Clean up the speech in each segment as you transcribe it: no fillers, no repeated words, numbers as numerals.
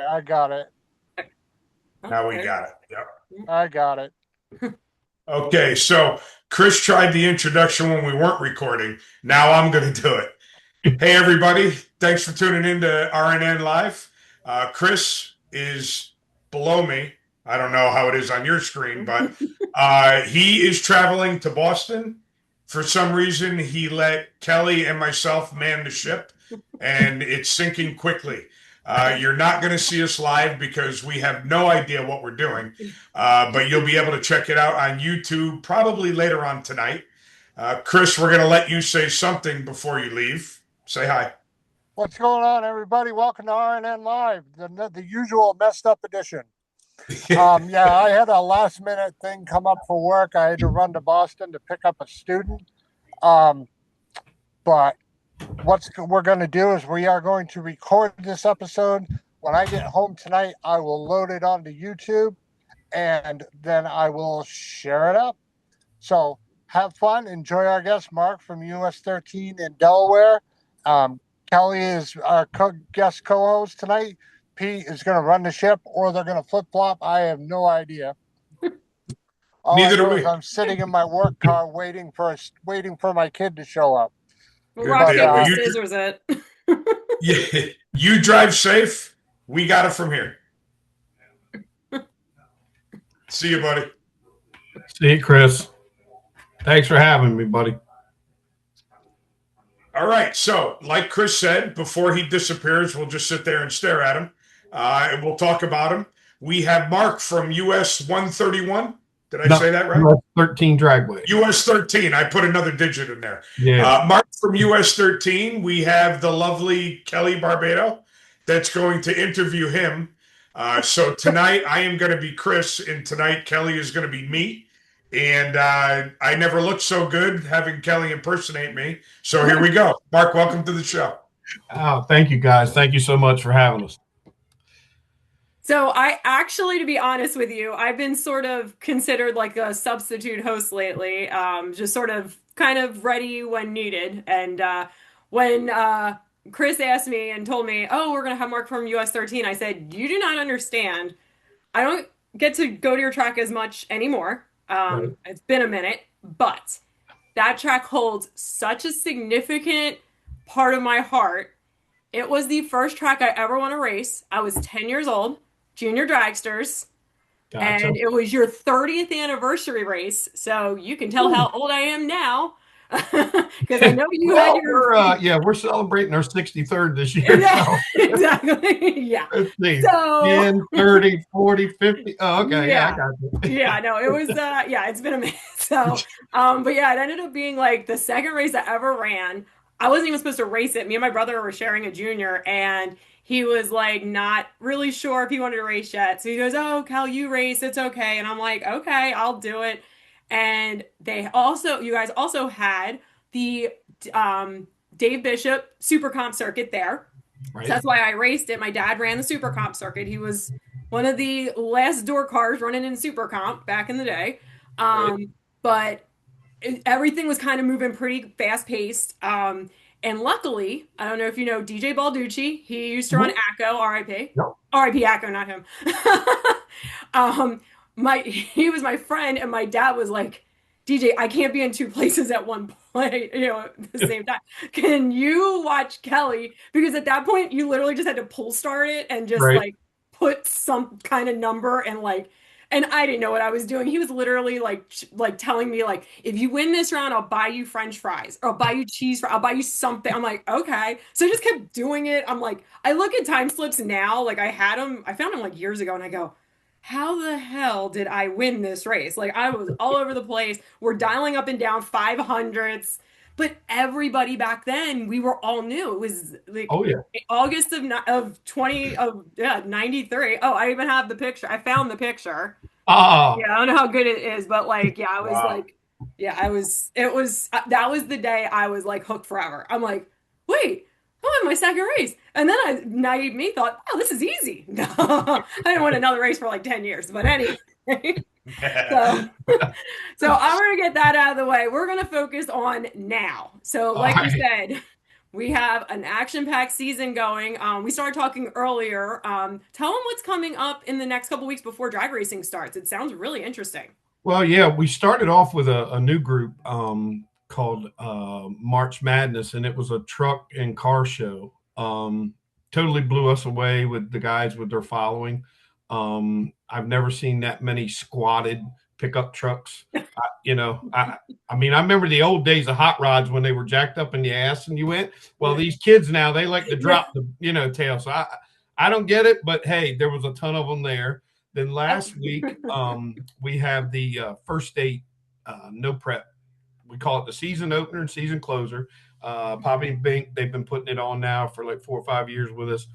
I got it. Now we Okay. got it. Yep. I got it. Okay, so Chris tried the introduction when we weren't recording. Now I'm going to do it. Hey, everybody. Thanks for tuning in to RNN Live. Chris is below me. I don't know how it is on your screen, but he is traveling to Boston. For some reason, he let Kelly and myself man the ship, and it's sinking quickly. You're not going to see us live because we have no idea what we're doing, but you'll be able to check it out on YouTube probably later on tonight. Chris, we're going to let you say something before you leave. Say hi. What's going on, everybody? Welcome to RNN Live, the usual messed up edition. Yeah, I had a last minute thing come up for work. I had to run to Boston to pick up a student. Um, but what we're going to do is we are going to record this episode. When I get home tonight, I will load it onto YouTube and then I will share it up. So have fun. Enjoy our guest, Mark from US 13 in Delaware. Um, Kelly is our guest co host tonight. Pete is going to run the ship or they're going to flip flop. I have no idea. All I Neither do know is we. I'm sitting in my work car waiting for my kid to show up. Good Rock, deal. But paper, Well, scissors it. you drive safe. We got it from here. See you, buddy. See you, Chris. Thanks for having me, buddy. All right. So, like Chris said, before he disappears, we'll just sit there and stare at him, and we'll talk about him. We have Mark from US 131. Did I say that right? US 13 Dragway. US 13. I put another digit in there. Yeah. Mark from US 13. We have the lovely Kelly Barbado that's going to interview him. So tonight I am going to be Chris, and tonight Kelly is going to be me. And I never looked so good having Kelly impersonate me. So here we go. Mark, welcome to the show. Oh, thank you, guys. Thank you so much for having us. So I actually, to be honest with you, I've been sort of considered like a substitute host lately, just sort of kind of ready when needed. And when Chris asked me and told me, "Oh, we're gonna have Mark from US 13," I said, "You do not understand. I don't get to go to your track as much anymore. Right. It's been a minute, but that track holds such a significant part of my heart. It was the first track I ever won a race. I was 10 years old, junior dragsters, Gotcha. and it was your 30th anniversary race. So you can tell how old I am now because I know you had Well, your. we're celebrating our 63rd this year. Yeah, So exactly. Yeah. let's see. So 10, 30, 40, 50. Oh, okay. Yeah, I yeah. got you. Yeah, no, it was yeah, it's been a minute. So but yeah, it ended up being like the second race I ever ran. I wasn't even supposed to race it. Me and my brother were sharing a junior and he was like not really sure if he wanted to race yet. So he goes, "Oh, Cal, you race, it's okay." And I'm like, "Okay, I'll do it." And you guys also had the Dave Bishop Super Comp circuit there. So Right. that's why I raced it. My dad ran the Super Comp circuit. He was one of the last door cars running in Super Comp back in the day. Right. But everything was kind of moving pretty fast paced. And luckily, I don't know if you know DJ Balducci. He used to run ACO, RIP. Yep. RIP ACO, not him. He was my friend, and my dad was like, "DJ, I can't be in two places at one point, at the same time. Can you watch Kelly?" Because at that point, you literally just had to pull start it and just Right. like put some kind of number and I didn't know what I was doing. He was literally like telling me like, "If you win this round, I'll buy you French fries or I'll buy you cheese fries. I'll buy you something." I'm like, "Okay." So I just kept doing it. I'm like, I look at time slips now, like I found them like years ago, and I go, how the hell did I win this race? Like I was all over the place. We're dialing up and down 500s. But everybody back then, we were all new. It was like Oh, yeah. August of 93. Oh, I even have the picture. I found the picture. Ah, Yeah, I don't know how good it is, but like, yeah, I was Wow. like, yeah, it was, that was the day I was like hooked forever. I'm like, wait, I'm on my second race. And then naive me thought, oh, this is easy. I didn't win another race for like 10 years, but anyway. So, so I'm going to get that out of the way. We're going to focus on now. So, all like we right. said, We have an action-packed season going. We started talking earlier. Tell them what's coming up in the next couple weeks before drag racing starts. It sounds really interesting. Well, yeah, we started off with a new group called March Madness, and it was a truck and car show. Totally blew us away with the guys with their following. I've never seen that many squatted pickup trucks. I mean, I remember the old days of hot rods when they were jacked up in the ass and you went. Well, these kids now, they like to drop the tail. So I don't get it, but hey, there was a ton of them there. Then last week, we have the first state no prep. We call it the season opener and season closer. Poppy and Bink, they've been putting it on now for like 4 or 5 years with us.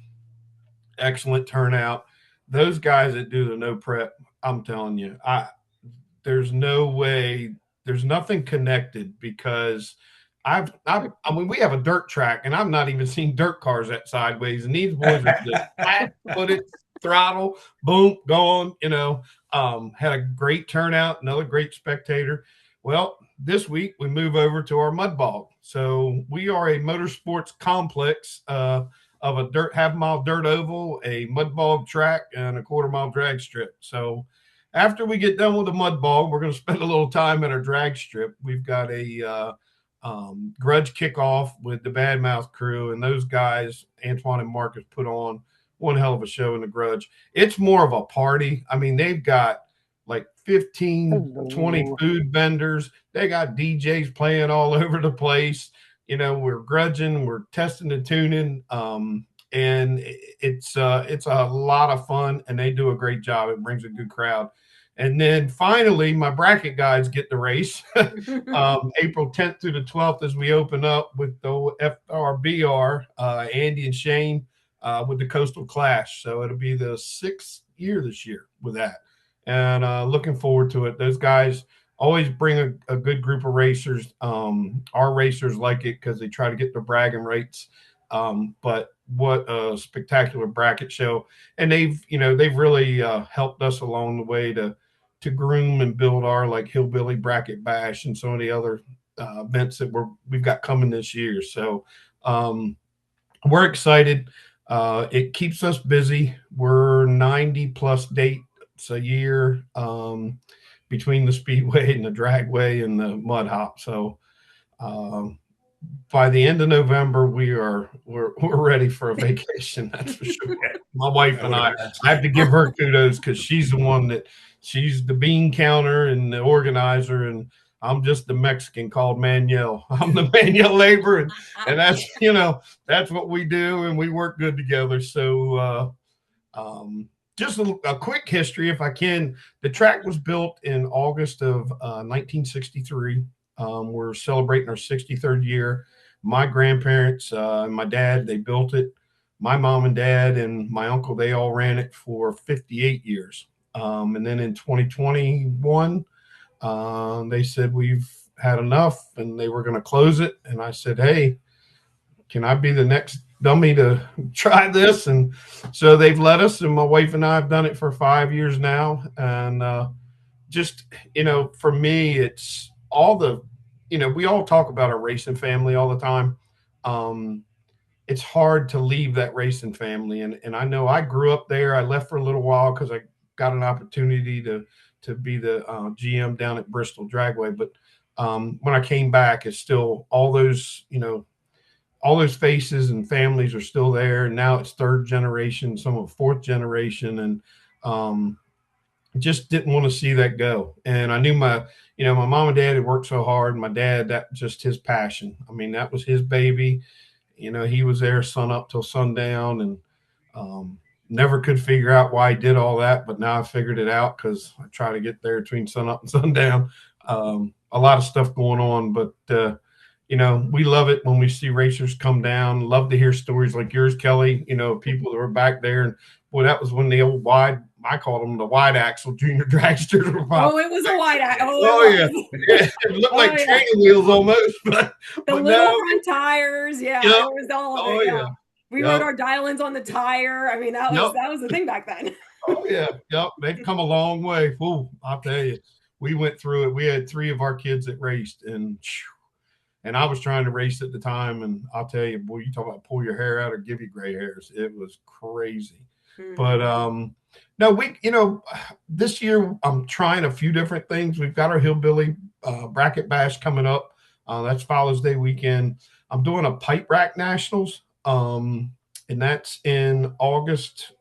Excellent turnout. Those guys that do the no prep, I'm telling you, there's no way, there's nothing connected because I mean, we have a dirt track and I've not even seen dirt cars that sideways. And these boys are just flat-footed, throttle, boom, going, had a great turnout, another great spectator. Well, this week we move over to our mud bog. So we are a motorsports complex of a half-mile dirt oval, a mud bog track, and a quarter-mile drag strip. So after we get done with the mud bog, we're going to spend a little time at our drag strip. We've got a grudge kickoff with the Badmouth crew, and those guys, Antoine and Marcus, put on one hell of a show in the grudge. It's more of a party. I mean, they've got like 15, 20 food vendors. They got DJs playing all over the place. We're grudging, we're testing and tuning. And it's a lot of fun, and they do a great job. It brings a good crowd. And then finally, my bracket guys get the race April 10th through the 12th as we open up with the FRBR, Andy and Shane with the Coastal Clash. So it'll be the 6th year this year with that. And looking forward to it. Those guys always bring a good group of racers. Our racers like it because they try to get their bragging rights. But what a spectacular bracket show. And they've really helped us along the way to groom and build our like Hillbilly Bracket Bash and some of the other events that we've got coming this year. So we're excited. It keeps us busy. We're 90 plus dates a year between the speedway and the dragway and the mud hop. So by the end of November, we're ready for a vacation. That's for sure. My wife and I have to give her kudos because she's the one she's the bean counter and the organizer, and I'm just the Mexican called Manuel. I'm the Manuel labor, and that's that's what we do, and we work good together. So just a quick history, if I can. The track was built in August of 1963. We're celebrating our 63rd year. My grandparents and my dad, they built it. My mom and dad and my uncle, they all ran it for 58 years. And then in 2021, they said we've had enough and they were going to close it. And I said, hey, can I be the next dummy to try this? And so they've let us, and my wife and I have done it for 5 years now. And just, for me, it's all the, we all talk about our racing family all the time. It's hard to leave that racing family. And I know I grew up there. I left for a little while because I got an opportunity to be the GM down at Bristol Dragway. But when I came back, it's still all those, all those faces and families are still there. And now it's third generation, some of fourth generation. And just didn't want to see that go. And I knew my mom and dad had worked so hard. My dad, that just his passion. I mean, that was his baby. He was there sun up till sundown, and never could figure out why he did all that. But now I figured it out because I try to get there between sun up and sundown. A lot of stuff going on, but we love it when we see racers come down. Love to hear stories like yours, Kelly. People that were back there, and boy, that was when the old I called them the wide axle junior dragsters were popping. Oh, it was a wide axle. Yeah. It looked like training wheels almost, but the little front tires. Yeah, it was all of it. Yeah. We rode our dial-ins on the tire. I mean, that was the thing back then. Oh yeah, yep. They've come a long way. Ooh, I'll tell you, we went through it. We had 3 of our kids that raced, and And I was trying to race at the time, and I'll tell you, boy, you talk about pull your hair out or give you gray hairs. It was crazy. But no, this year I'm trying a few different things. We've got our Hillbilly Bracket Bash coming up. That's Father's Day weekend. I'm doing a Pipe Rack Nationals, and that's in August.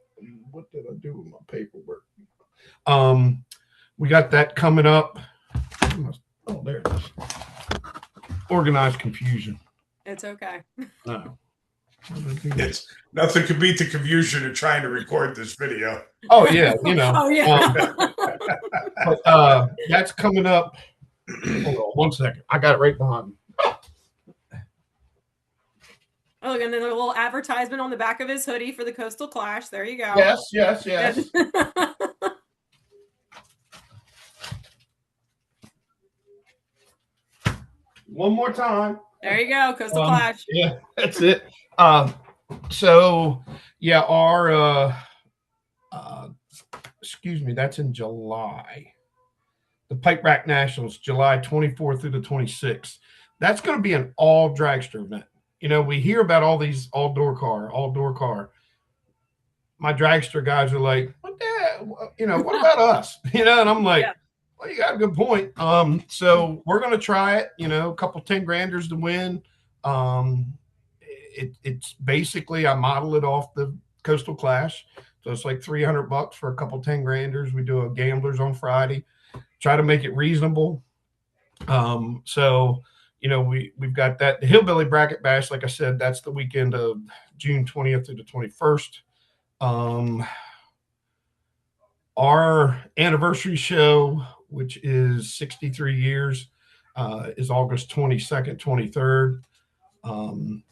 What did I do with my paperwork? We got that coming up. Oh, there it is. Organized confusion. It's okay. No. It's nothing could beat the confusion of trying to record this video. Oh yeah, Oh yeah. But, that's coming up. Hold on 1 second. I got it right behind me. Oh, and then a little advertisement on the back of his hoodie for the Coastal Clash. There you go. Yes. One more time. There you go, Coastal Clash. Yeah, that's it. So yeah, our excuse me, that's in July. The Pipe Rack Nationals, July 24th through the 26th. That's going to be an all dragster event. We hear about all these all door car. My dragster guys are like, what about us? And I'm like, yeah. Well, you got a good point. So we're going to try it, a couple 10 granders to win. It's basically, I model it off the Coastal Clash. So it's like $300 for a couple 10 granders. We do a gamblers on Friday, try to make it reasonable. So, we've got that. The Hillbilly Bracket Bash, like I said, that's the weekend of June 20th through the 21st. Our anniversary show, which is 63 years, is August 22nd, 23rd.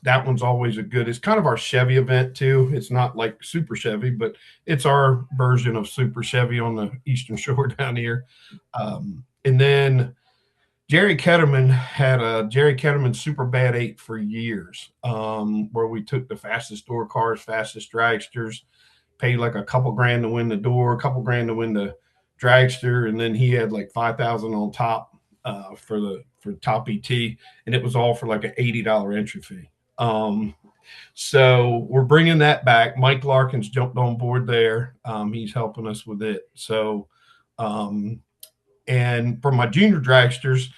That one's always it's kind of our Chevy event too. It's not like Super Chevy, but it's our version of Super Chevy on the Eastern Shore down here. And then Jerry Ketterman had a Jerry Ketterman Super Bad 8 for years, where we took the fastest door cars, fastest dragsters, paid like a couple grand to win the door, a couple grand to win the dragster, and then he had like 5,000 on top for top ET, and it was all for like an $80 entry fee. So we're bringing that back. Mike Larkins jumped on board there. He's helping us with it. So, and for my junior dragsters,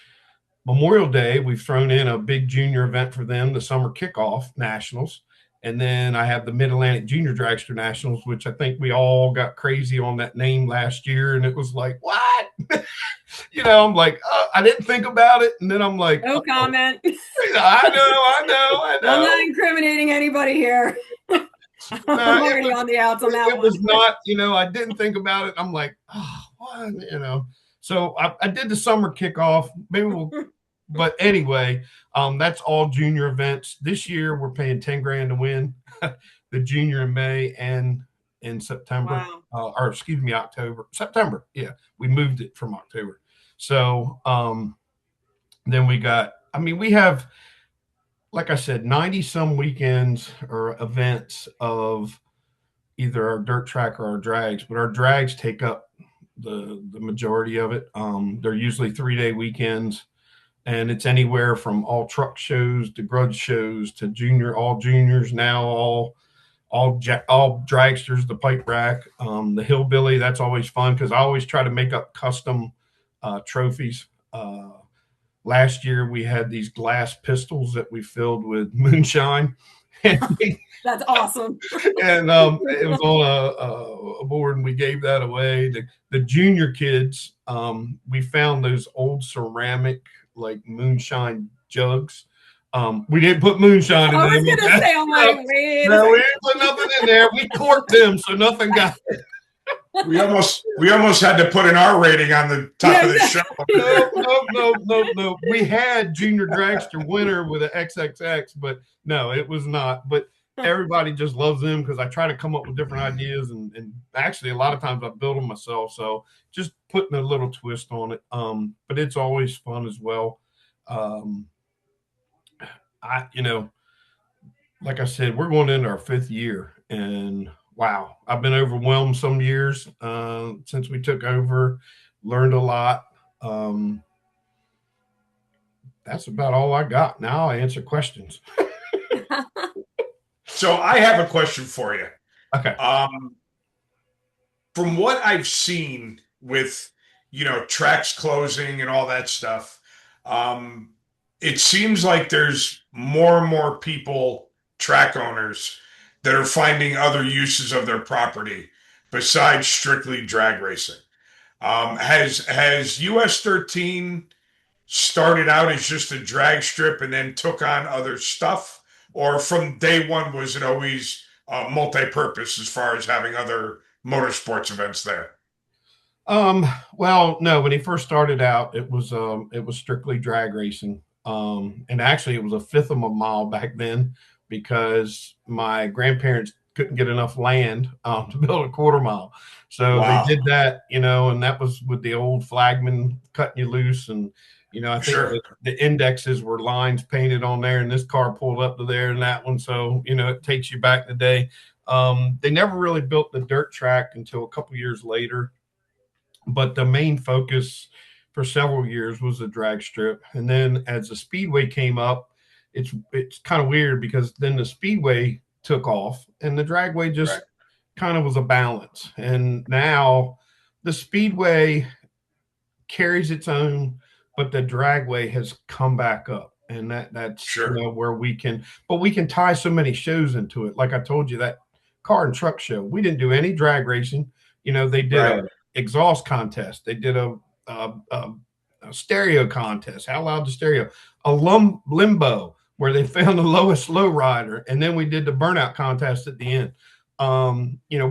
Memorial Day, we've thrown in a big junior event for them, the Summer Kickoff Nationals. And then I have the Mid-Atlantic Junior Dragster Nationals, which I think we all got crazy on that name last year. And it was like, what? I'm like, I didn't think about it. And then I'm like, no comment. I know. I'm not incriminating anybody here. I'm already on the outs on that one. It was not, I didn't think about it. I'm like, oh, what? So I did the Summer Kickoff. Maybe but anyway, that's all junior events. This year we're paying 10 grand to win the junior in May and in September. Wow. Or excuse me, September. Yeah, we moved it from October. So then we have, like I said, 90 some weekends or events of either our dirt track or our drags, but our drags take up the majority of it. They're usually 3-day weekends. And it's anywhere from all truck shows to grudge shows to all juniors, now all dragsters, the pipe rack, the Hillbilly. That's always fun because I always try to make up custom trophies. Last year we had these glass pistols that we filled with moonshine. That's awesome. And it was on a board, and we gave that away. The junior kids, we found those old ceramic like moonshine jugs. We didn't put moonshine in them. I was going to say, I'm like, wait. No, we didn't put nothing in there. We corked them, so nothing got it. We almost had to put an R rating on the top of the show. No. We had Junior Dragster winner with an XXX, but no, it was not. But everybody just loves them because I try to come up with different ideas, and actually a lot of times I build them myself. So just putting a little twist on it. But it's always fun as well. Like I said, we're going into our 5th year, and wow, I've been overwhelmed some years since we took over, learned a lot. that's about all I got. Now I answer questions. So I have a question for you. Okay. From what I've seen with, tracks closing and all that stuff, it seems like there's more and more people, track owners, that are finding other uses of their property besides strictly drag racing. Has US 13 started out as just a drag strip and then took on other stuff, or from day one was it always multi-purpose as far as having other motorsports events there? Well, no, when he first started out, it was strictly drag racing. And actually it was a fifth of a mile back then because my grandparents couldn't get enough land to build a quarter mile. So Wow. they did that, and that was with the old flagman cutting you loose. And, I think Sure. the indexes were lines painted on there, and this car pulled up to there and that one. So, it takes you back in the day. They never really built the dirt track until a couple years later. But the main focus for several years was the drag strip. And then as the speedway came up, it's kind of weird because then the speedway took off and the dragway just kind of was a balance. And now the speedway carries its own, but the dragway has come back up. And that's Sure. where we can tie so many shows into it. Like I told you, that car and truck show, we didn't do any drag racing. They did Right. a exhaust contest. They did a stereo contest. How loud the stereo? A limbo where they found the lowest low rider, and then we did the burnout contest at the end.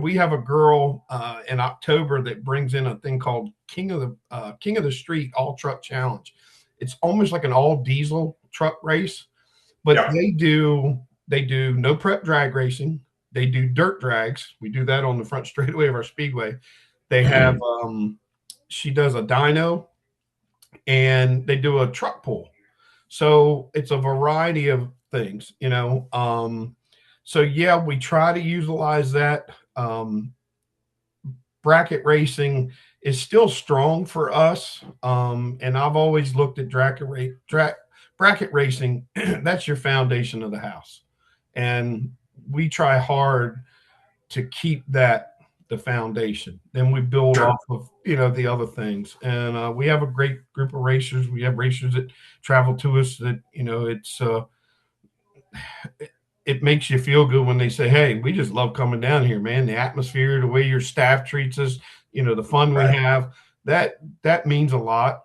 We have a girl in October that brings in a thing called King of the Street All Truck Challenge. It's almost like an all diesel truck race, but Yeah. they do no prep drag racing. They do dirt drags. We do that on the front straightaway of our speedway. They have she does a dyno, and they do a truck pull. So it's a variety of things, so yeah, we try to utilize that. Bracket racing is still strong for us. And I've always looked at bracket racing. That's your foundation of the house. And we try hard to keep that the foundation. Then we build Sure. off of, the other things. And we have a great group of racers. We have racers that travel to us that, it makes you feel good when they say, hey, we just love coming down here, man. The atmosphere, the way your staff treats us, the fun we have, that means a lot.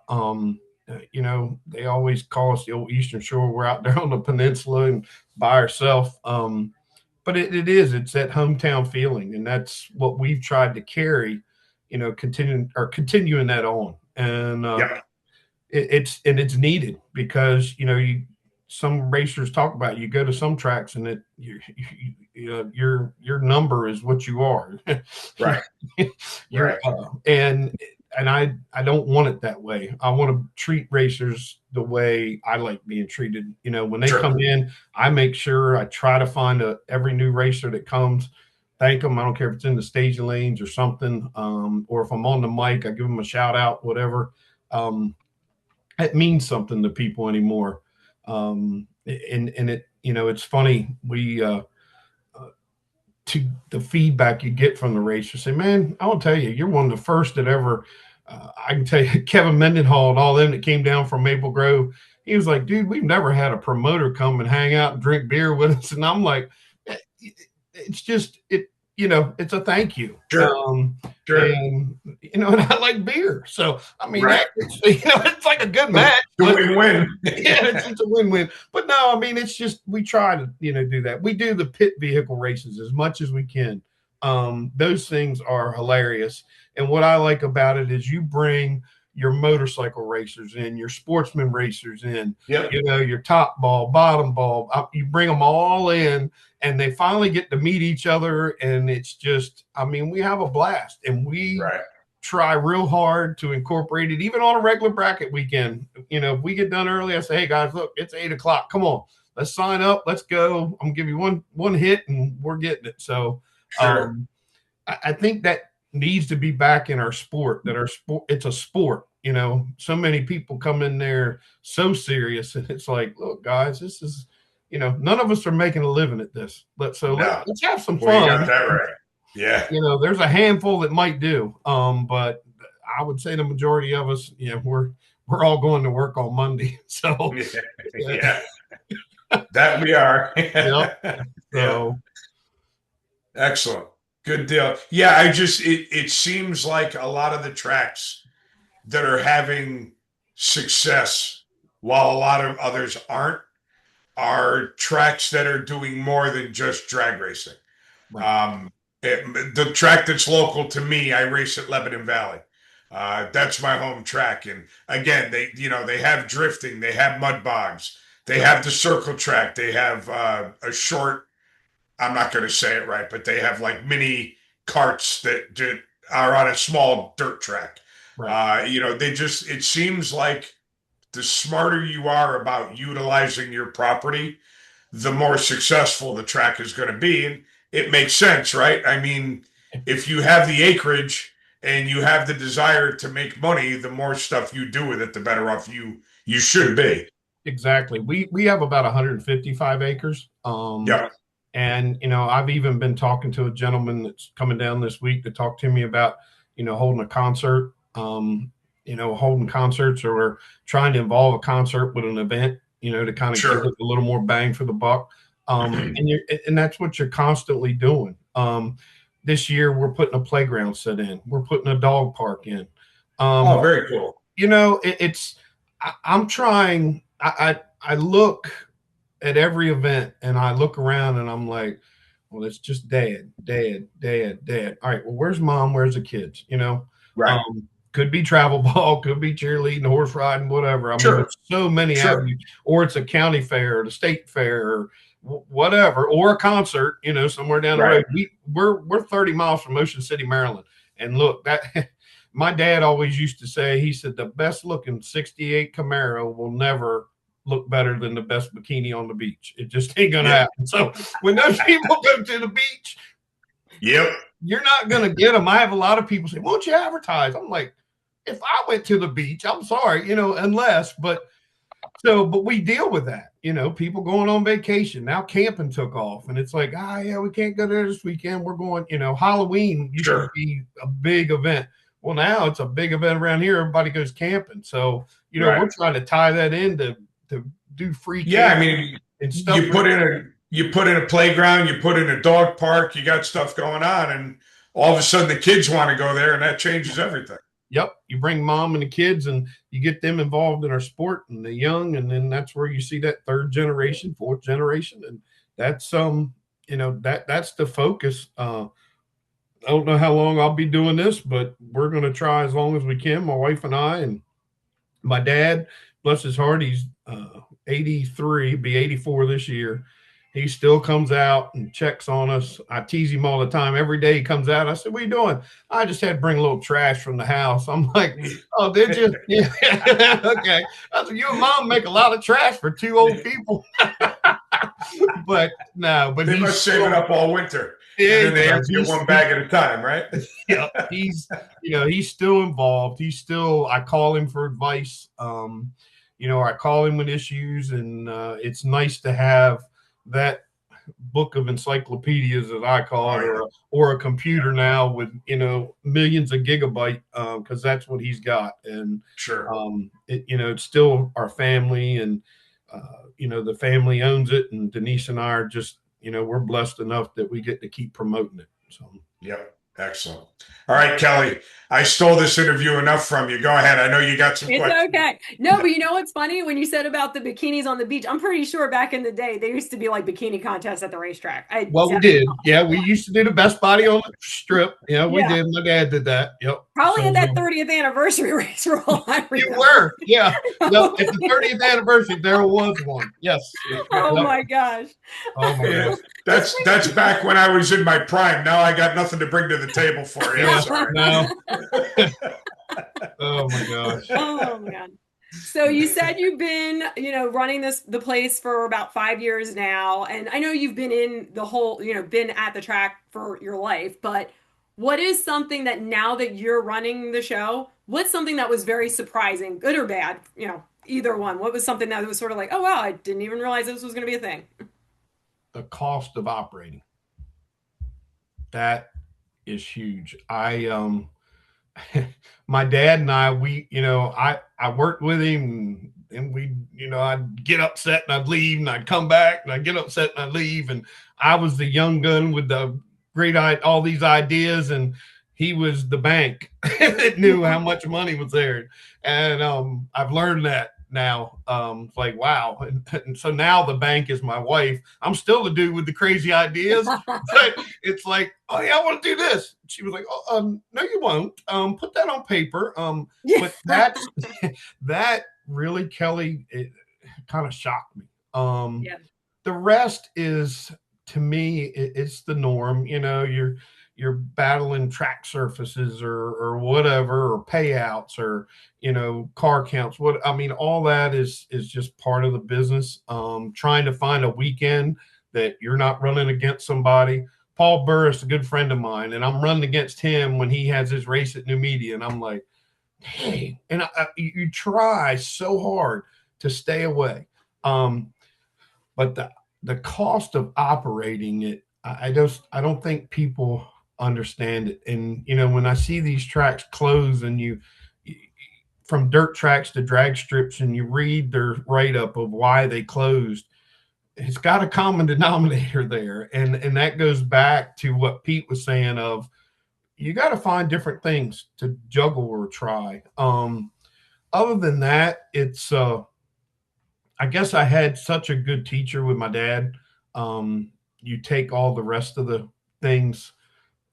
They always call us the old Eastern Shore. We're out there on the peninsula and by ourselves. But it's that hometown feeling. And that's what we've tried to carry, continuing that on. And it's needed because, some racers talk about, you go to some tracks and your number is what you are. Right. Right. And I don't want it that way. I want to treat racers the way I like being treated. When they come in, I make sure I try to find every new racer that comes, thank them. I don't care if it's in the staging lanes or something, or if I'm on the mic, I give them a shout out, whatever. It means something to people anymore. And it, it's funny. We, to the feedback you get from the racers, say, man, I will tell you, you're one of the first that ever, I can tell you, Kevin Mendenhall and all them that came down from Maple Grove. He was like, dude, we've never had a promoter come and hang out and drink beer with us. And I'm like, it's just, it's a thank you. Sure. And, and I like beer. So, I mean, it's like a good match. Win-win. Yeah, it's a win-win. But no, I mean, it's just, we try to, do that. We do the pit vehicle races as much as we can. Those things are hilarious. And what I like about it is you bring your motorcycle racers in, your sportsman racers in, your top ball, bottom ball, you bring them all in, and they finally get to meet each other. And it's just, I mean, we have a blast, and we try real hard to incorporate it, even on a regular bracket weekend. If we get done early, I say, hey guys, look, it's 8:00. Come on, let's sign up. Let's go. I'm gonna give you one hit and we're getting it. So I think that needs to be back in our sport, that our sport, it's a sport. you know, so many people come in there so serious, and it's like, look, guys, this is, you know, none of us are making a living at this. Let's have some Well, you fun. got that right. Yeah. You know, there's a handful that might do, but I would say the majority of us, you know, we're all going to work on Monday. So Yeah. That we are. Yep. So Excellent. Good deal. Yeah, it seems like a lot of the tracks that are having success, while a lot of others aren't, are tracks that are doing more than just drag racing. Right. The track that's local to me, I race at Lebanon Valley. That's my home track. And again, they have drifting, they have mud bogs, they have the circle track, they have a short, I'm not going to say it right, but they have like mini carts that are on a small dirt track. Right. It seems like the smarter you are about utilizing your property, the more successful the track is going to be. And it makes sense, right? I mean, if you have the acreage and you have the desire to make money, the more stuff you do with it, the better off you should be. Exactly. We have about 155 acres. Yeah. And, you know, I've even been talking to a gentleman that's coming down this week to talk to me about, you know, holding a concert, holding concerts, or trying to involve a concert with an event, you know, to kind of give it a little more bang for the buck. And that's what you're constantly doing. This year we're putting a playground set in. We're putting a dog park in. Very cool. You know, I'm trying, I look at every event and I look around and I'm like, well, it's just dad. All right, well, where's mom? Where's the kids? You know, right. Could be travel ball, could be cheerleading, horse riding, whatever. I mean, there's so many avenues, or it's a county fair or the state fair or whatever, or a concert, you know, somewhere down the road. We're 30 miles from Ocean City, Maryland. And look, that my dad always used to say, he said, the best looking 68 Camaro will never look better than the best bikini on the beach. It just ain't gonna happen. So when those people go to the beach, you're not gonna get them. I have a lot of people say, won't you advertise? I'm like, if I went to the beach, I'm sorry, you know, but we deal with that, you know, people going on vacation. Now camping took off, and it's like, we can't go there this weekend. We're going, you know, Halloween used to be a big event. Well, now it's a big event around here. Everybody goes camping. So, you know, we're trying to tie that in to do free camping. Yeah, I mean, and stuff. You put in a playground, you put in a dog park, you got stuff going on, and all of a sudden the kids want to go there, and that changes everything. Yep. You bring mom and the kids and you get them involved in our sport and the young, and then that's where you see that third generation, fourth generation. And that's, you know, that's the focus. I don't know how long I'll be doing this, but we're going to try as long as we can. My wife and I, and my dad, bless his heart, he's 83, be 84 this year. He still comes out and checks on us. I tease him all the time. Every day he comes out. I said, what are you doing? I just had to bring a little trash from the house. I'm like, oh, did you? Yeah. Okay. I said, you and mom make a lot of trash for two old people. but they must save it up all winter. And then they empty it one bag at a time, right? Yeah. He's still involved. I call him for advice. You know, I call him with issues, and it's nice to have that book of encyclopedias, as I call it, or a computer now with, you know, millions of gigabyte, because that's what he's got. And it's still our family, and you know, the family owns it, and Denise and I are just, you know, we're blessed enough that we get to keep promoting it. So excellent. All right, Kelly, I stole this interview enough from you. Go ahead. I know you got some questions. It's okay. No, but you know what's funny? When you said about the bikinis on the beach, I'm pretty sure back in the day, there used to be like bikini contests at the racetrack. We did. Yeah, we used to do the best body on the strip. Yeah, we did. My dad did that. Yep. Probably in that 30th anniversary race for all I remember. You were. Yeah. No, at the 30th anniversary, there was one. Yes. Oh my gosh. Oh my gosh. That's back when I was in my prime. Now I got nothing to bring to the table for you. No. Oh my gosh. Oh my God. So you said you've been, you know, running the place for about 5 years now. And I know you've been in the whole, you know, been at the track for your life, but what is something that now that you're running the show, what's something that was very surprising, good or bad, either one? What was something that was sort of like, oh, wow, I didn't even realize this was going to be a thing? The cost of operating. That is huge. My dad and I, I worked with him and we, I'd get upset and I'd leave and I'd come back and I'd get upset and I'd leave. And I was the young gun with the all these ideas, and he was the bank that knew how much money was there. And I've learned that now. It's like, wow. And so now the bank is my wife. I'm still the dude with the crazy ideas, but it's like, oh yeah, I want to do this. She was like, oh, no, you won't. Put that on paper. But that really, Kelly, it kind of shocked me. The rest is, to me, it's the norm. You're battling track surfaces or whatever, or payouts, or car counts. All that is just part of the business. Trying to find a weekend that you're not running against somebody. Paul Burris, a good friend of mine, and I'm running against him when he has his race at New Media, and I'm like, hey, and you try so hard to stay away, but the cost of operating it, I don't think people understand it. And when I see these tracks close, and you from dirt tracks to drag strips, and you read their write-up of why they closed, it's got a common denominator there. And that goes back to what Pete was saying of, you got to find different things to juggle or try. Other than that, it's I guess I had such a good teacher with my dad. You take all the rest of the things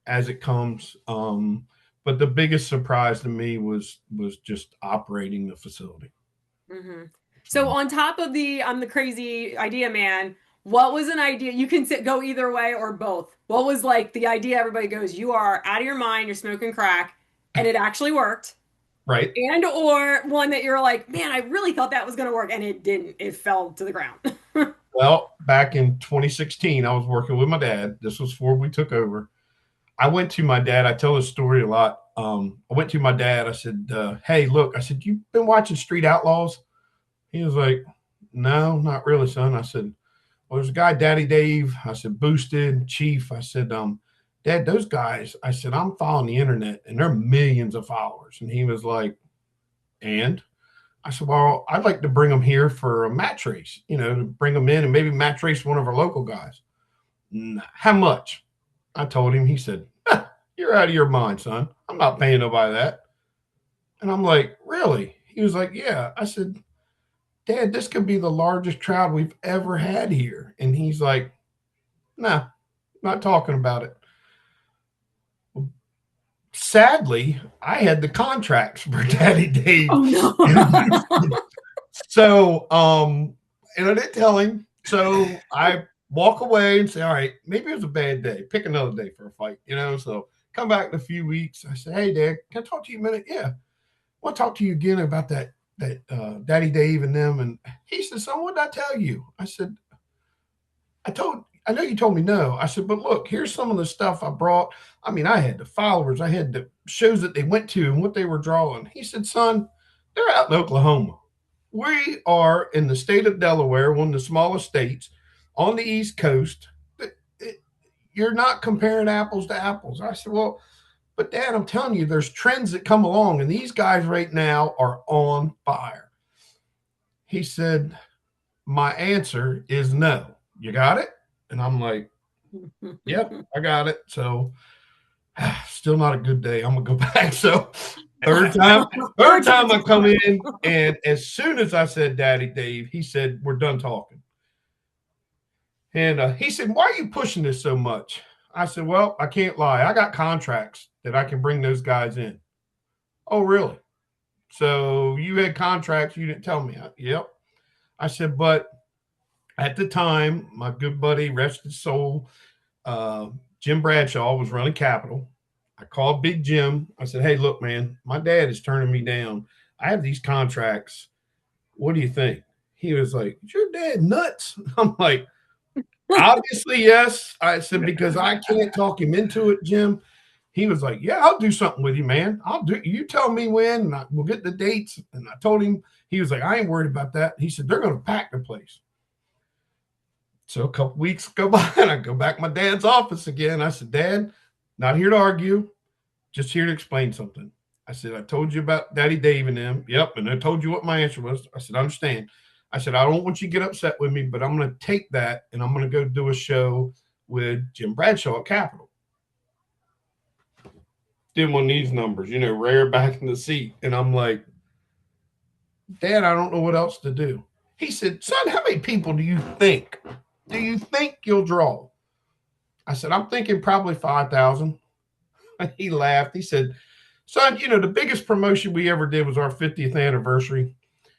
as it comes. But the biggest surprise to me was just operating the facility. Mm-hmm. So on top of I'm the crazy idea man, what was an idea? You can go either way or both. What was like the idea everybody goes, you are out of your mind, you're smoking crack, and it actually worked? Right. And or one that you're like, man, I really thought that was going to work, and it didn't. It fell to the ground. Well, back in 2016, I was working with my dad. This was before we took over. I went to my dad. I tell this story a lot. I went to my dad. I said, hey, look, I said, you've been watching Street Outlaws? He was like, no, not really, son. I said, well, there's a guy, Daddy Dave. I said, Boosted, Chief. I said, Dad, those guys, I said, I'm following the internet and they're millions of followers. And he was like, and I said, well, I'd like to bring them here for a match race, to bring them in and maybe match race one of our local guys. How much? I told him. He said, you're out of your mind, son. I'm not paying nobody that. And I'm like, really? He was like, yeah. I said, Dad, this could be the largest crowd we've ever had here. And he's like, nah, not talking about it. Sadly, I had the contracts for Daddy Dave. Oh, no. So, and I didn't tell him. So I walk away and say, all right, maybe it was a bad day. Pick another day for a fight, So come back in a few weeks. I said, hey, Dad, can I talk to you a minute? Yeah. I want to talk to you again about that Daddy Dave and them. And he said, son, what did I tell you? I said, I know you told me no. I said, but look, here's some of the stuff I brought. I had the followers. I had the shows that they went to and what they were drawing. He said, son, they're out in Oklahoma. We are in the state of Delaware, one of the smallest states on the East Coast. You're not comparing apples to apples. I said, well, but Dad, I'm telling you, there's trends that come along, and these guys right now are on fire. He said, my answer is no. You got it? And I'm like, yep, I got it. So still not a good day. I'm going to go back. So third time I come in, and as soon as I said Daddy Dave, he said, we're done talking. And he said, why are you pushing this so much? I said, well, I can't lie. I got contracts that I can bring those guys in. Oh, really? So you had contracts you didn't tell me. Yep. I said, but at the time, my good buddy, rest his soul, Jim Bradshaw, was running Capital. I called Big Jim. I said, hey, look, man, my dad is turning me down. I have these contracts. What do you think? He was like, is your dad nuts? I'm like, obviously, yes. I said, because I can't talk him into it, Jim. He was like, yeah, I'll do something with you, man. I'll do. You tell me when, and we'll get the dates. And I told him, he was like, I ain't worried about that. He said, they're going to pack the place. So a couple weeks go by, and I go back to my dad's office again. I said, Dad, not here to argue, just here to explain something. I said, I told you about Daddy Dave and them. Yep. And I told you what my answer was. I said, I understand. I said, I don't want you to get upset with me, but I'm going to take that and I'm going to go do a show with Jim Bradshaw at Capitol. Did one of these numbers, rare back in the seat. And I'm like, Dad, I don't know what else to do. He said, son, how many people do you think you'll draw? I said, I'm thinking probably 5,000. He laughed. He said, son, the biggest promotion we ever did was our 50th anniversary.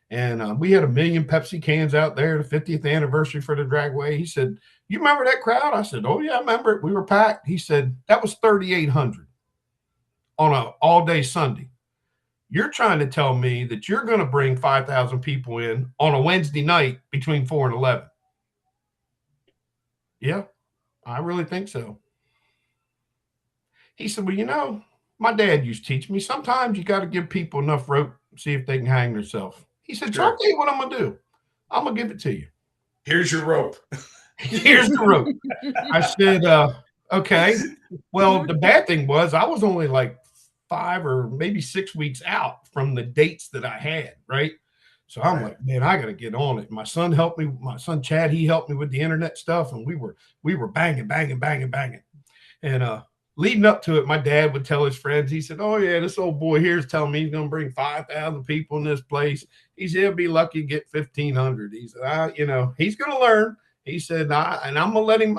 And we had 1 million Pepsi cans out there, the 50th anniversary for the Dragway. He said, you remember that crowd? I said, oh, yeah, I remember it. We were packed. He said, that was 3,800 on an all-day Sunday. You're trying to tell me that you're going to bring 5,000 people in on a Wednesday night between 4 and 11. Yeah, I really think so. He said, well, my dad used to teach me sometimes you got to give people enough rope to see if they can hang themselves. He said, so I'll tell you what I'm going to do. I'm going to give it to you. Here's your rope. Here's the rope. I said, okay. Well, the bad thing was I was only like 5 or maybe 6 weeks out from the dates that I had, right? So I'm like, man, I got to get on it. My son helped me. My son Chad, he helped me with the internet stuff, and we were banging. And leading up to it, my dad would tell his friends. He said, "Oh yeah, this old boy here is telling me he's going to bring 5,000 people in this place. He said he'll be lucky to get 1,500." He said, he's going to learn." He said, and I'm gonna let him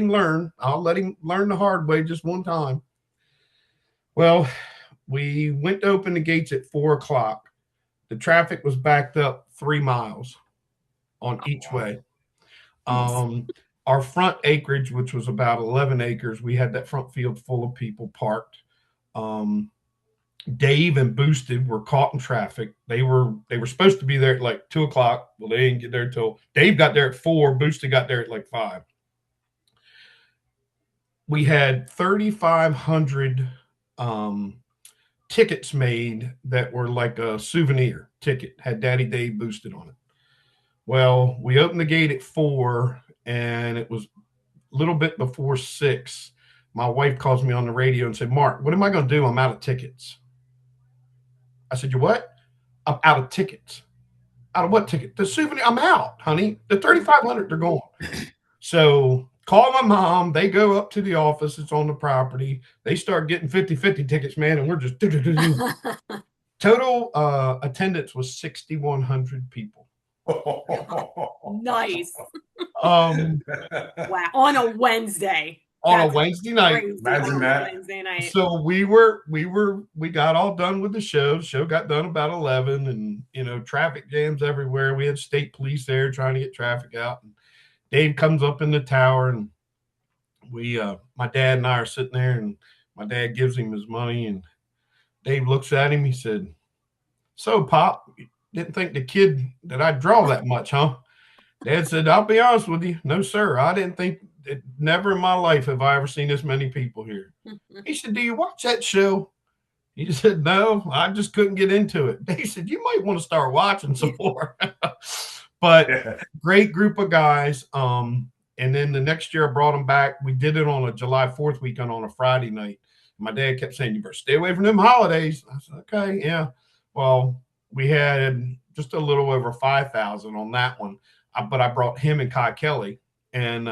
learn. I'll let him learn the hard way just one time. Well, we went to open the gates at 4:00. The traffic was backed up 3 miles on each way. Our front acreage, which was about 11 acres, we had that front field full of people parked. Dave and Boosted were caught in traffic. They were supposed to be there at like 2:00. Well, they didn't get there till Dave got there at 4. Boosted got there at like 5. We had 3,500 tickets made that were like a souvenir ticket, had Daddy Dave Boosted on it. Well, we opened the gate at 4, and it was a little bit before 6. My wife calls me on the radio and said, Mark, what am I going to do? I'm out of tickets. I said, you what? I'm out of tickets. Out of what ticket? The souvenir. I'm out, honey. The 3,500, they're gone. So call my mom. They go up to the office. It's on the property. They start getting 50-50 tickets, man. And we're just total attendance was 6,100 people. Nice. Wow. On a Wednesday. On a Wednesday night. Imagine that. Wednesday night. So we got all done with the show. The show got done about 11, and traffic jams everywhere. We had state police there trying to get traffic out. And Dave comes up in the tower, and my dad and I are sitting there, and my dad gives him his money, and Dave looks at him. He said, "So, Pop, you didn't think the kid that I'd draw that much, huh?" Dad said, "I'll be honest with you. No, sir. I didn't think it. Never in my life have I ever seen this many people here." He said, "Do you watch that show?" He said, "No, I just couldn't get into it." He said, "You might want to start watching some more." But great group of guys. And then the next year I brought them back. We did it on a July 4th weekend on a Friday night. My dad kept saying, "You better stay away from them holidays." I said, "Okay, yeah." Well, we had just a little over 5,000 on that one. But I brought him and Kai Kelly, and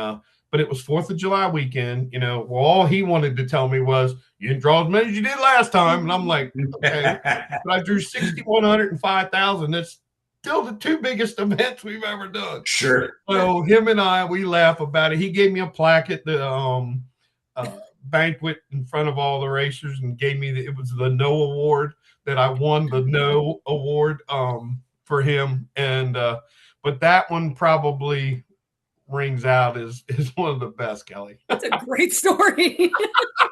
but it was 4th of July weekend. Well, all he wanted to tell me was, "You didn't draw as many as you did last time." And I'm like, okay. But I drew 6,100 and 5,000. That's still the 2 biggest events we've ever done. Sure. So him and I, we laugh about it. He gave me a plaque at the banquet in front of all the racers, and gave me it was the No Award that I won, the No Award for him. And but that one probably rings out is one of the best, Kelly. That's a great story.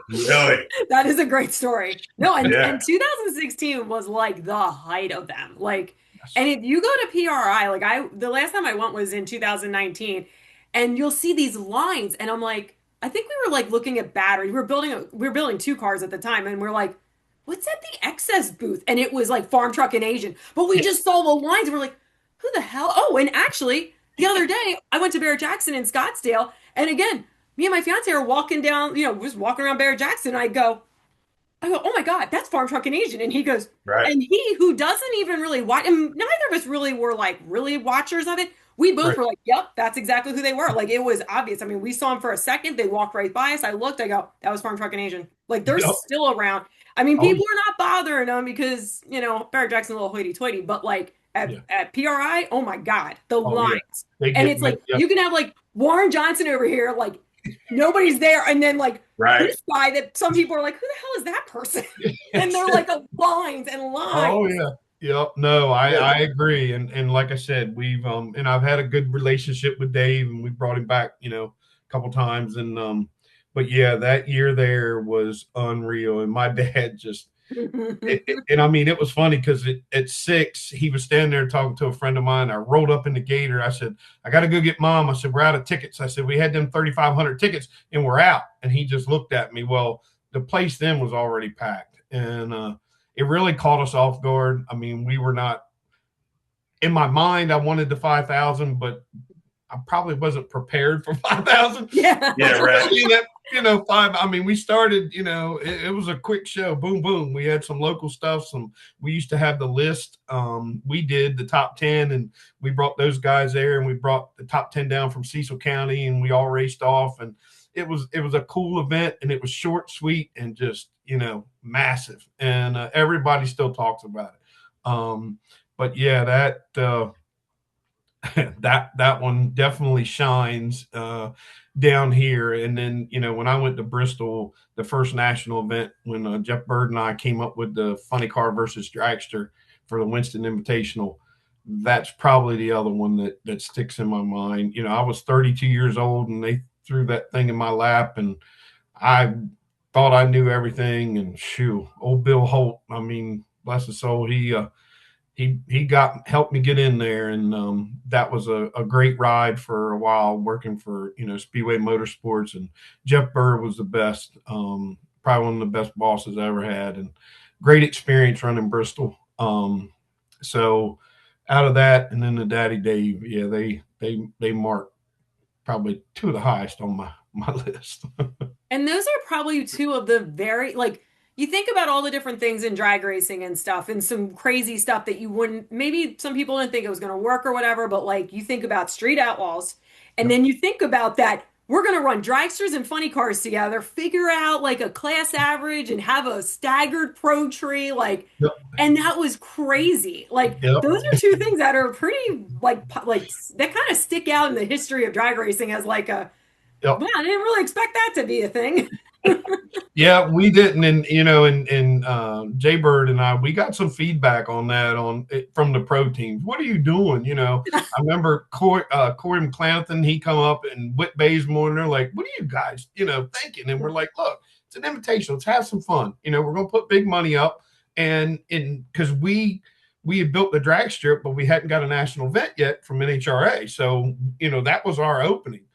Really? That is a great story. No, and 2016 was like the height of them. Like, and if you go to PRI, the last time I went was in 2019, and you'll see these lines, and I'm like, I think we were like looking at batteries. We were building two cars at the time, and we're like, what's at the excess booth? And it was like Farm Truck and Asian. But we just saw the lines and we're like, who the hell? Oh, and actually, the other day I went to Barrett Jackson in Scottsdale, and again, me and my fiance are walking down, just walking around Barrett Jackson. And I go, oh my God, that's Farm Truck and Asian. And he goes, Right. and he who doesn't even really watch, and neither of us really were like really watchers of it. We both Right. were like, yep, that's exactly who they were. Like it was obvious. I mean, we saw them for a second. They walked right by us. I looked, I go, that was Farm Truck and Asian. Like they're Yep. still around. I mean, Oh, people are not bothering them because, Barrett Jackson's a little hoity-toity, but like at PRI, oh my God, the Oh, yeah. lines. They And get it's like, yep. you can have like Warren Johnson over here, like nobody's there. And then like Right. this guy that some people are like, who the hell is that person? And they're like lines and lines. Oh yeah. Yep. No, I agree. And like I said, we've and I've had a good relationship with Dave, and we brought him back, a couple times. And but yeah, that year there was unreal. And my dad just and I mean, it was funny because at 6, he was standing there talking to a friend of mine. I rolled up in the gator. I said, I got to go get Mom. I said, we're out of tickets. I said, we had them 3,500 tickets and we're out. And he just looked at me. Well, the place then was already packed. And it really caught us off guard. I mean, we were not, in my mind, I wanted the 5,000, but I probably wasn't prepared for 5,000. Yeah. Yeah, right. I mean, we started, it was a quick show. Boom, boom. We had some local stuff. We used to have the list. We did the top 10, and we brought those guys there, and we brought the top 10 down from Cecil County, and we all raced off. And it was a cool event, and it was short, sweet, and just, massive. And everybody still talks about it. But yeah, that one definitely shines down here. And then, when I went to Bristol, the first national event, when Jeff Bird and I came up with the funny car versus dragster for the Winston Invitational, that's probably the other one that sticks in my mind. I was 32 years old, and they threw that thing in my lap, and I thought I knew everything. And shoo, old Bill Holt, I mean, bless his soul, he helped me get in there, and that was a great ride for a while, working for Speedway Motorsports. And Jeff Burr was the best, probably one of the best bosses I ever had, and great experience running Bristol. So out of that, and then the Daddy Dave, yeah, they mark probably two of the highest on my list. And those are probably two of the very, like, you think about all the different things in drag racing and stuff, and some crazy stuff that you wouldn't, maybe some people didn't think it was going to work or whatever, but like you think about Street Outlaws, and then you think about that we're going to run dragsters and funny cars together, figure out like a class average and have a staggered pro tree, like, and that was crazy. Like those are two things that are pretty like that kind of stick out in the history of drag racing as like a, man, I didn't really expect that to be a thing. Yeah, we didn't. And Jay Bird and I, we got some feedback on that from the pro teams. What are you doing? I remember Corey McClanathan, he come up, and Whit Bazemore, and they're like, what are you guys, thinking? And we're like, look, it's an invitation. Let's have some fun. We're going to put big money up. And because we had built the drag strip, but we hadn't got a national event yet from NHRA. So, that was our opening.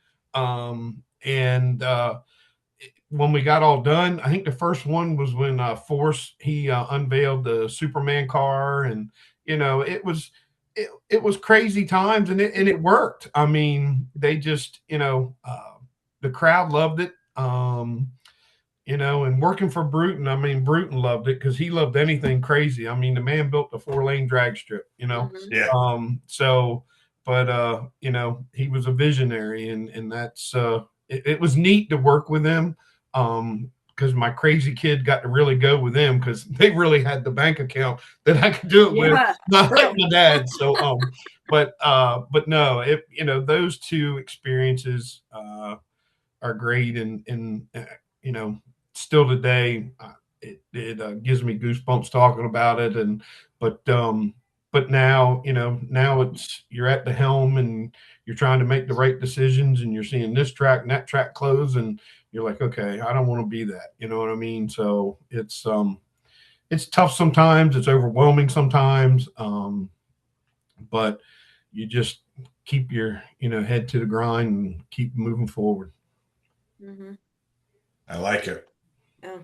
When we got all done, I think the first one was when Force, he unveiled the Superman car, and it was crazy times, and it worked. I mean, they just the crowd loved it, and working for Bruton, I mean, Bruton loved it because he loved anything crazy. I mean, the man built a 4-lane drag strip, Yeah. But he was a visionary, and that's it was neat to work with them. Because my crazy kid got to really go with them because they really had the bank account that I could do it with, not like my dad. So, but no, those two experiences are great, and still today, it gives me goosebumps talking about it. But now, now it's, you're at the helm and you're trying to make the right decisions, and you're seeing this track and that track close, and you're like, okay, I don't want to be that. You know what I mean? So it's tough sometimes. It's overwhelming sometimes. But you just keep your, head to the grind and keep moving forward. Mm-hmm. I like it. Yeah.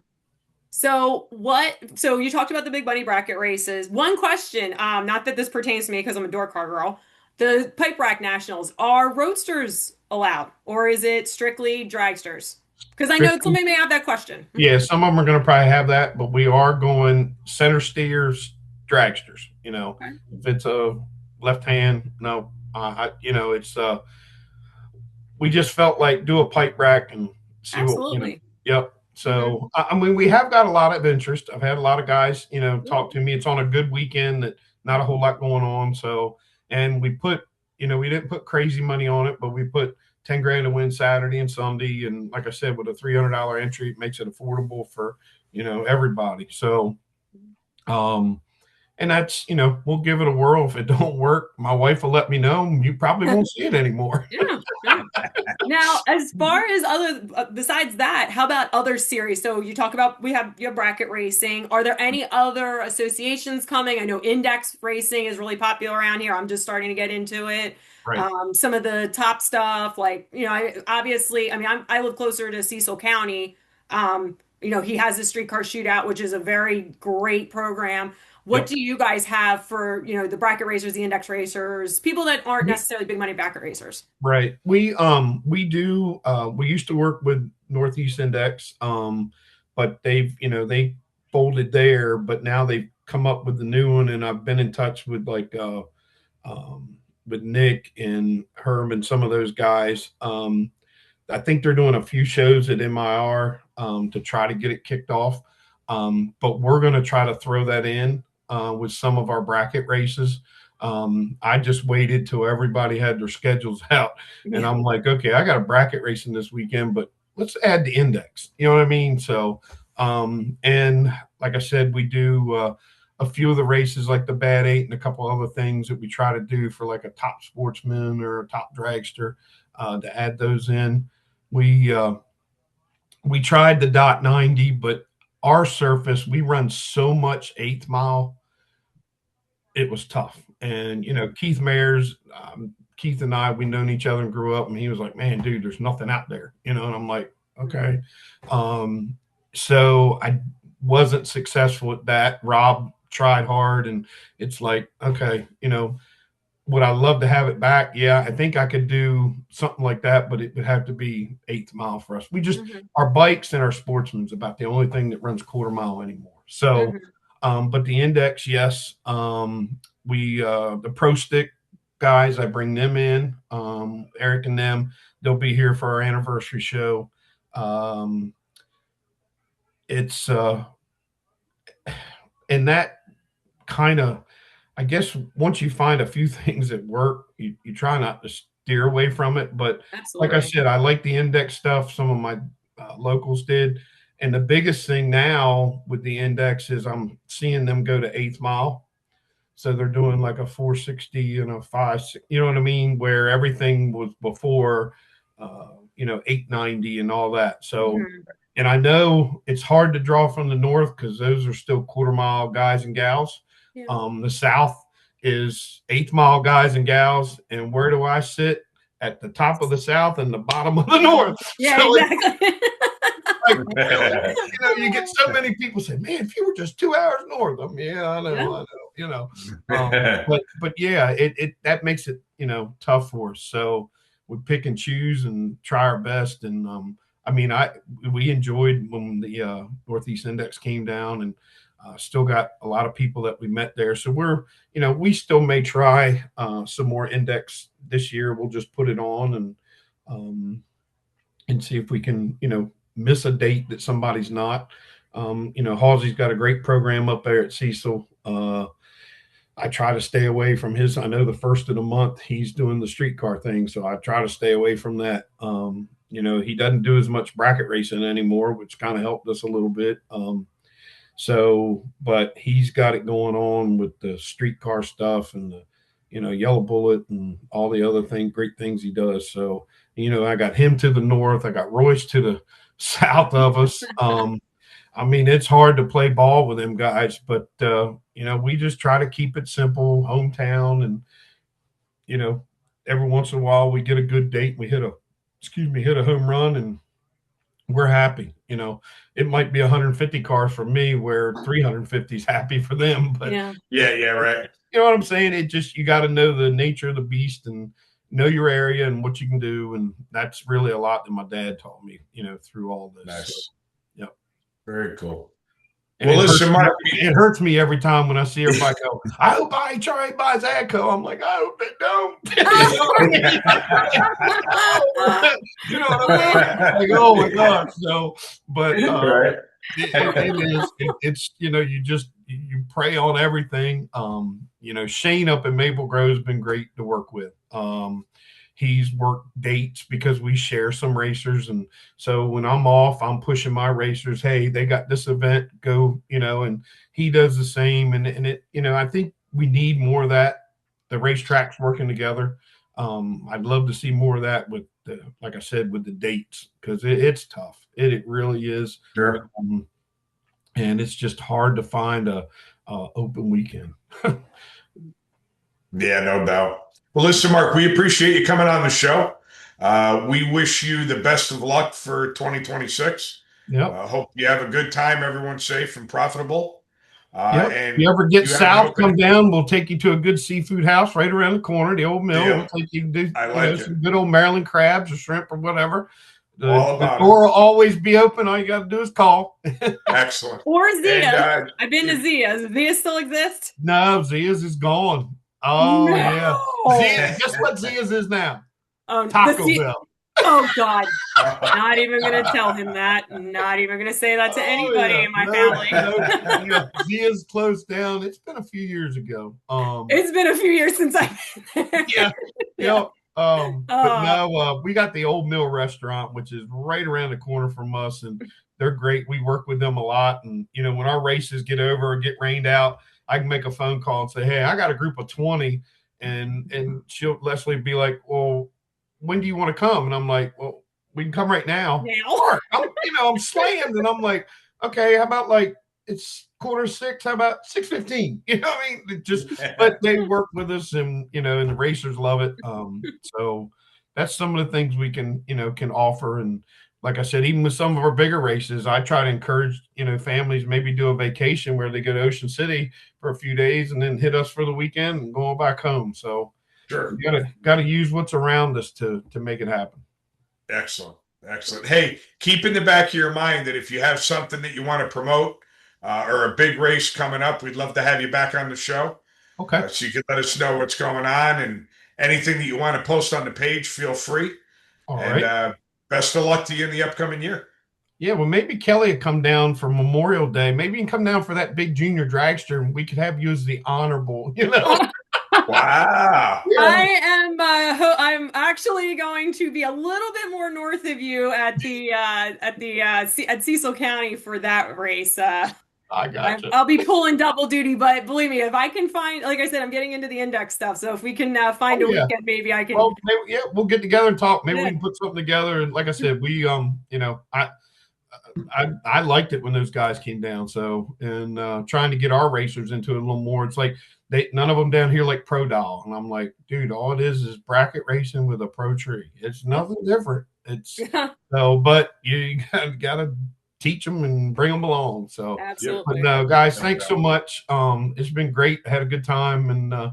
So you talked about the big bunny bracket races. One question, not that this pertains to me because I'm a door car girl. The pipe rack nationals, are roadsters allowed or is it strictly dragsters? Because I know somebody may have that question. Yeah, some of them are going to probably have that, but we are going center steers, dragsters. Okay. If it's a left hand, no, it's we just felt like do a pipe rack and see what. Absolutely. Yep. So I mean, we have got a lot of interest. I've had a lot of guys, talk to me. It's on a good weekend that not a whole lot going on. So, and we put, we didn't put crazy money on it, but we put 10 grand to win Saturday and Sunday. And like I said, with a $300 entry, it makes it affordable for, everybody. So, and that's, we'll give it a whirl. If it don't work, my wife will let me know. You probably won't see it anymore. Yeah. Now, as far as besides that, how about other series? So you talk about you have bracket racing. Are there any other associations coming? I know index racing is really popular around here. I'm just starting to get into it. Right. Some of the top stuff, like I live closer to Cecil County. He has the streetcar shootout, which is a very great program. What Yep. do you guys have for, the bracket racers, the index racers, people that aren't necessarily big money bracket racers? Right. We do we used to work with Northeast Index, but they folded there, but now they've come up with the new one, and I've been in touch with with Nick and Herm and some of those guys. I think they're doing a few shows at MIR to try to get it kicked off. But we're going to try to throw that in with some of our bracket races. I just waited till everybody had their schedules out, and I'm like, okay, I got a bracket racing this weekend, but let's add the index. You know what I mean? So, and like I said, we do a few of the races like the Bad Eight and a couple other things that we try to do for like a top sportsman or a top dragster to add those in. We tried the .90, but our surface, we run so much 8th mile, it was tough. And Keith Mayers, Keith and I, we known each other and grew up, and he was like, man, dude, there's nothing out there, and I'm like, okay. So I wasn't successful at that. Rob tried hard, and it's like, okay, would I love to have it back? Yeah, I think I could do something like that, but it would have to be 8th mile for us. We just, our bikes and our sportsman's about the only thing that runs quarter mile anymore. So, but the index, yes. The Pro Stick guys, I bring them in, Eric and them, they'll be here for our anniversary show. It's, and that kind of, I guess once you find a few things that work, you try not to steer away from it. But Like I said, I like the index stuff. Some of my locals did. And the biggest thing now with the index is I'm seeing them go to 8th mile. So they're doing like a 460 and a 5, you know what I mean? Where everything was before, 890 and all that. So, and I know it's hard to draw from the north because those are still quarter mile guys and gals. The South is 8th mile guys and gals. And where do I sit? At the top of the South and the bottom of the North. Yeah, so exactly. You get so many people say, man, if you were just 2 hours north. Yeah, I know. But yeah, it that makes it, tough for us. So we pick and choose and try our best. And we enjoyed when the Northeast Index came down, and still got a lot of people that we met there. So we still may try some more index this year. We'll just put it on and see if we can, miss a date that somebody's not. Halsey's got a great program up there at Cecil. I try to stay away from his. I know the first of the month he's doing the streetcar thing, so I try to stay away from that. He doesn't do as much bracket racing anymore, which kind of helped us a little bit. But he's got it going on with the streetcar stuff and the, Yellow Bullet and all the other great things he does. So, I got him to the north. I got Royce to the south of us. It's hard to play ball with them guys, but, we just try to keep it simple, hometown. And, every once in a while we get a good date. We hit a home run, and we're happy. It might be 150 cars for me where 350 is happy for them, but Yeah. Yeah, right. you know what I'm saying? It just, you got to know the nature of the beast and know your area and what you can do. And that's really a lot that my dad taught me, through all this. Nice. So, yep. Very cool. And Well, listen, Mark. It hurts me every time when I see everybody go, I hope IHRA buys AGCO. I'm like, I hope they don't. You know what I mean? Like, oh my gosh. So, but Right. it's you pray on everything. Shane up in Maple Grove has been great to work with. He's worked dates because we share some racers, and so when I'm off, I'm pushing my racers. Hey, they got this event, go, and he does the same. And it, I think we need more of that. The racetracks working together. I'd love to see more of that with like I said, with the dates, because it's tough. It really is. Sure. And it's just hard to find a open weekend. Yeah, no doubt. Well, listen, Mark, we appreciate you coming on the show. We wish you the best of luck for 2026. Yep. Hope you have a good time. Everyone's safe and profitable. Yep. And you ever get south, come down, we'll take you to a good seafood house right around the corner, the old mill. We'll take you to do some good old Maryland crabs or shrimp or whatever. The door will always be open. All you got to do is call. Excellent. Or Zia's. I've been to Zia's. Does Zia still exist? No, Zia's is gone. Oh, no. Yeah. Zia, guess what Zia's is now? Taco Bell. Oh, God. Not even going to tell him that. Not even going to say that to anybody in my family. Zia's closed down. It's been a few years ago. It's been a few years since I've been there. Yeah. But no, we got the Old Mill restaurant, which is right around the corner from us, and they're great. We work with them a lot. And, when our races get over or get rained out, I can make a phone call and say, hey, I got a group of 20. And Leslie be like, well, when do you want to come? And I'm like, well, we can come right now. Or, I'm slammed. And I'm like, okay, how about it's 5:45? How about 6:15? You know what I mean? But they work with us, and, and the racers love it. So that's some of the things we can offer. And like I said, even with some of our bigger races, I try to encourage, families maybe do a vacation where they go to Ocean City for a few days and then hit us for the weekend and go back home. So sure, you gotta use what's around us to make it happen. Excellent. Hey, keep in the back of your mind that if you have something that you want to promote or a big race coming up, we'd love to have you back on the show. Okay. So you can let us know what's going on, and anything that you want to post on the page, feel free. All right. Best of luck to you in the upcoming year. Yeah, well, maybe Kelly would come down for Memorial Day. Maybe you can come down for that big junior dragster, and we could have you as the honorable, Wow. Yeah. I'm actually going to be a little bit more north of you at Cecil County for that race. I got you. I'll be pulling double duty, but believe me, if I can find, like I said, I'm getting into the index stuff. So if we can find a weekend, maybe I can. Well, we'll get together and talk. Maybe we can put something together. And like I said, we, I liked it when those guys came down. So, and trying to get our racers into it a little more. It's like none of them down here like Pro Dial, and I'm like, dude, all it is bracket racing with a pro tree. It's nothing different. It's but you gotta teach them and bring them along. So, absolutely. But no, guys, thanks so much. It's been great. I had a good time, and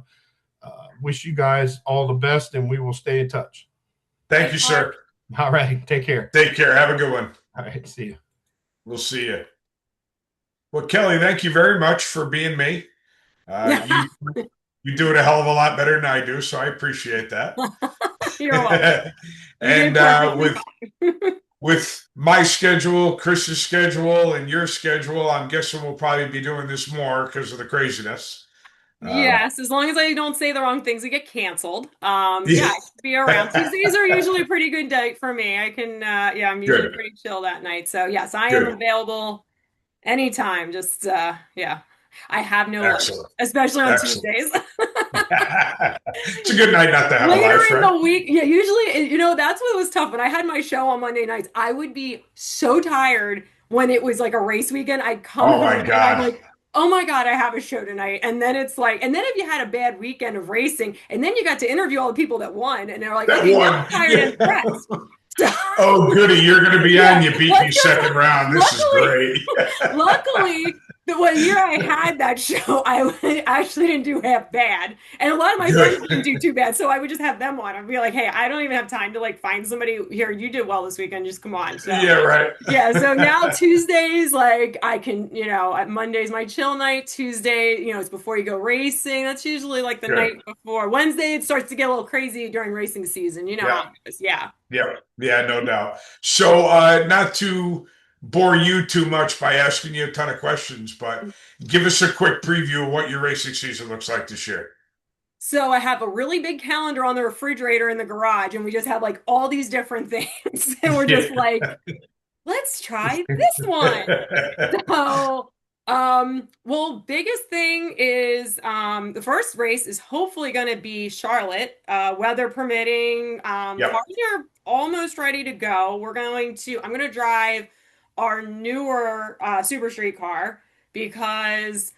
wish you guys all the best, and we will stay in touch. Thank you, sir. All right. Take care. Take care. Have a good one. All right. See you. We'll see you. Well, Kelly, thank you very much for being me. You do it a hell of a lot better than I do, so I appreciate that. You're welcome. And with my schedule, Chris's schedule, and your schedule, I'm guessing we'll probably be doing this more because of the craziness. Yes, as long as I don't say the wrong things, we get canceled. I should be around. Tuesdays are usually a pretty good day for me. I can, I'm usually pretty chill that night. So yes, I am available anytime. Just, I have no life, especially on Tuesdays. It's a good night not to have a life, right? Later in the week, usually, that's what was tough. When I had my show on Monday nights, I would be so tired when it was like a race weekend. I'd come home and I'm like, oh my God, I have a show tonight. And then it's like, and then if you had a bad weekend of racing, and then you got to interview all the people that won, and they're like, okay, now I'm tired and stressed. Oh, goody. You're going to be Yeah, on. You beat me second round. This is great. Luckily, the one year I had that show, I actually didn't do half bad. And a lot of my friends Good. didn't do too bad. So I would just have them on. I'd be like, hey, I don't even have time to like find somebody here. You did well this weekend. Just come on. So Yeah, right. yeah, so now Tuesdays, like I can, Monday's my chill night. Tuesday, it's before you go racing. That's usually like the Good. night before. Wednesday, it starts to get a little crazy during racing season. You know Yeah. how it is. Yeah. Yeah, no doubt. So, not to bore you too much by asking you a ton of questions, but give us a quick preview of what your racing season looks like this year. So I have a really big calendar on the refrigerator in the garage, and we just have like all these different things. And we're just like, let's try this one. So, biggest thing is the first race is hopefully going to be Charlotte, weather permitting. Yep. Cars are almost ready to go. I'm going to drive our newer Super Street car because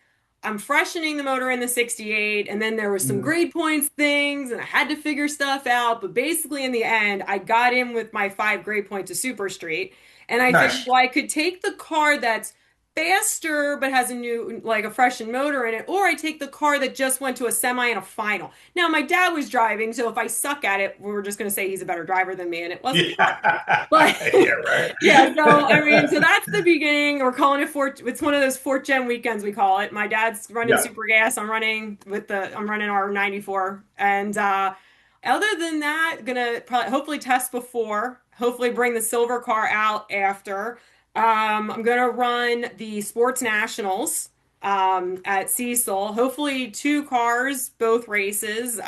I'm freshening the motor in the 68, and then there was some grade points things, and I had to figure stuff out. But basically, in the end, I got in with my 5 grade point to Super Street. And I Nice. figured, well, I could take the car that's faster but has a new, like a freshened motor in it, or I take the car that just went to a semi and a final. Now, my dad was driving, so if I suck at it, we were just going to say he's a better driver than me, and it wasn't. Yeah. But Yeah, right. yeah, so that's the beginning. We're calling it it's one of those 4th gen weekends we call it. My dad's running super gas. I'm running our 94, and other than that, gonna probably hopefully test before, hopefully bring the silver car out after. I'm gonna run the sports nationals at Cecil. Hopefully 2 cars, both races.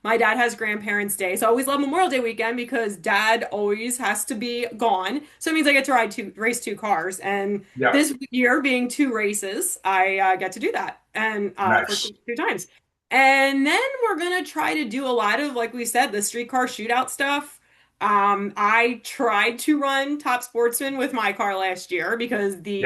My dad has Grandparents' Day, so I always love Memorial Day weekend because Dad always has to be gone. So it means I get to race 2 cars, and this year being 2 races, I get to do that, and Nice. for 2 times. And then we're gonna try to do a lot of, like we said, the streetcar shootout stuff. I tried to run Top Sportsman with my car last year because the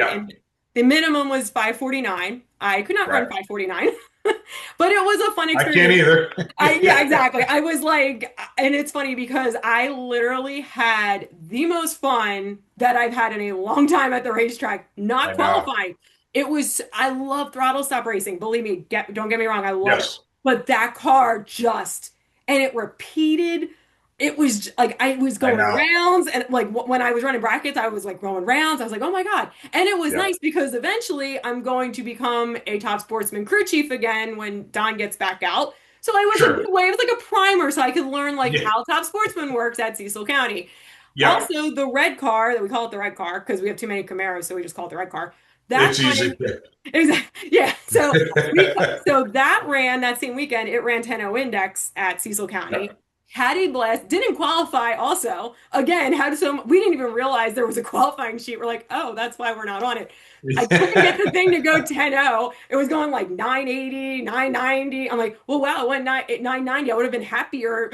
minimum was 549. I could not run 549, but it was a fun experience. I can't either. Yeah, exactly. I was like, and it's funny because I literally had the most fun that I've had in a long time at the racetrack, not qualifying. I love throttle stop racing. Believe me, don't get me wrong, I love it. But that car and it repeated. It was like I was going rounds, and like when I was running brackets, I was like going rounds. I was like, oh my God. And it was nice because eventually I'm going to become a Top Sportsman crew chief again when Don gets back out. So I was a way, it was like a primer so I could learn how Top Sportsman works at Cecil County. Also, the red car, that we call it the red car because we have too many Camaros, so we just call it the red car. It's easy. Exactly. Yeah. So that ran that same weekend. It ran 10-0 index at Cecil County. Had a blast. Didn't qualify. Also, again, we didn't even realize there was a qualifying sheet. We're like, oh, that's why we're not on it. I couldn't get the thing to go 10-0. It was going like 980, 990. I'm like, well, wow, it went 990. I would have been happier.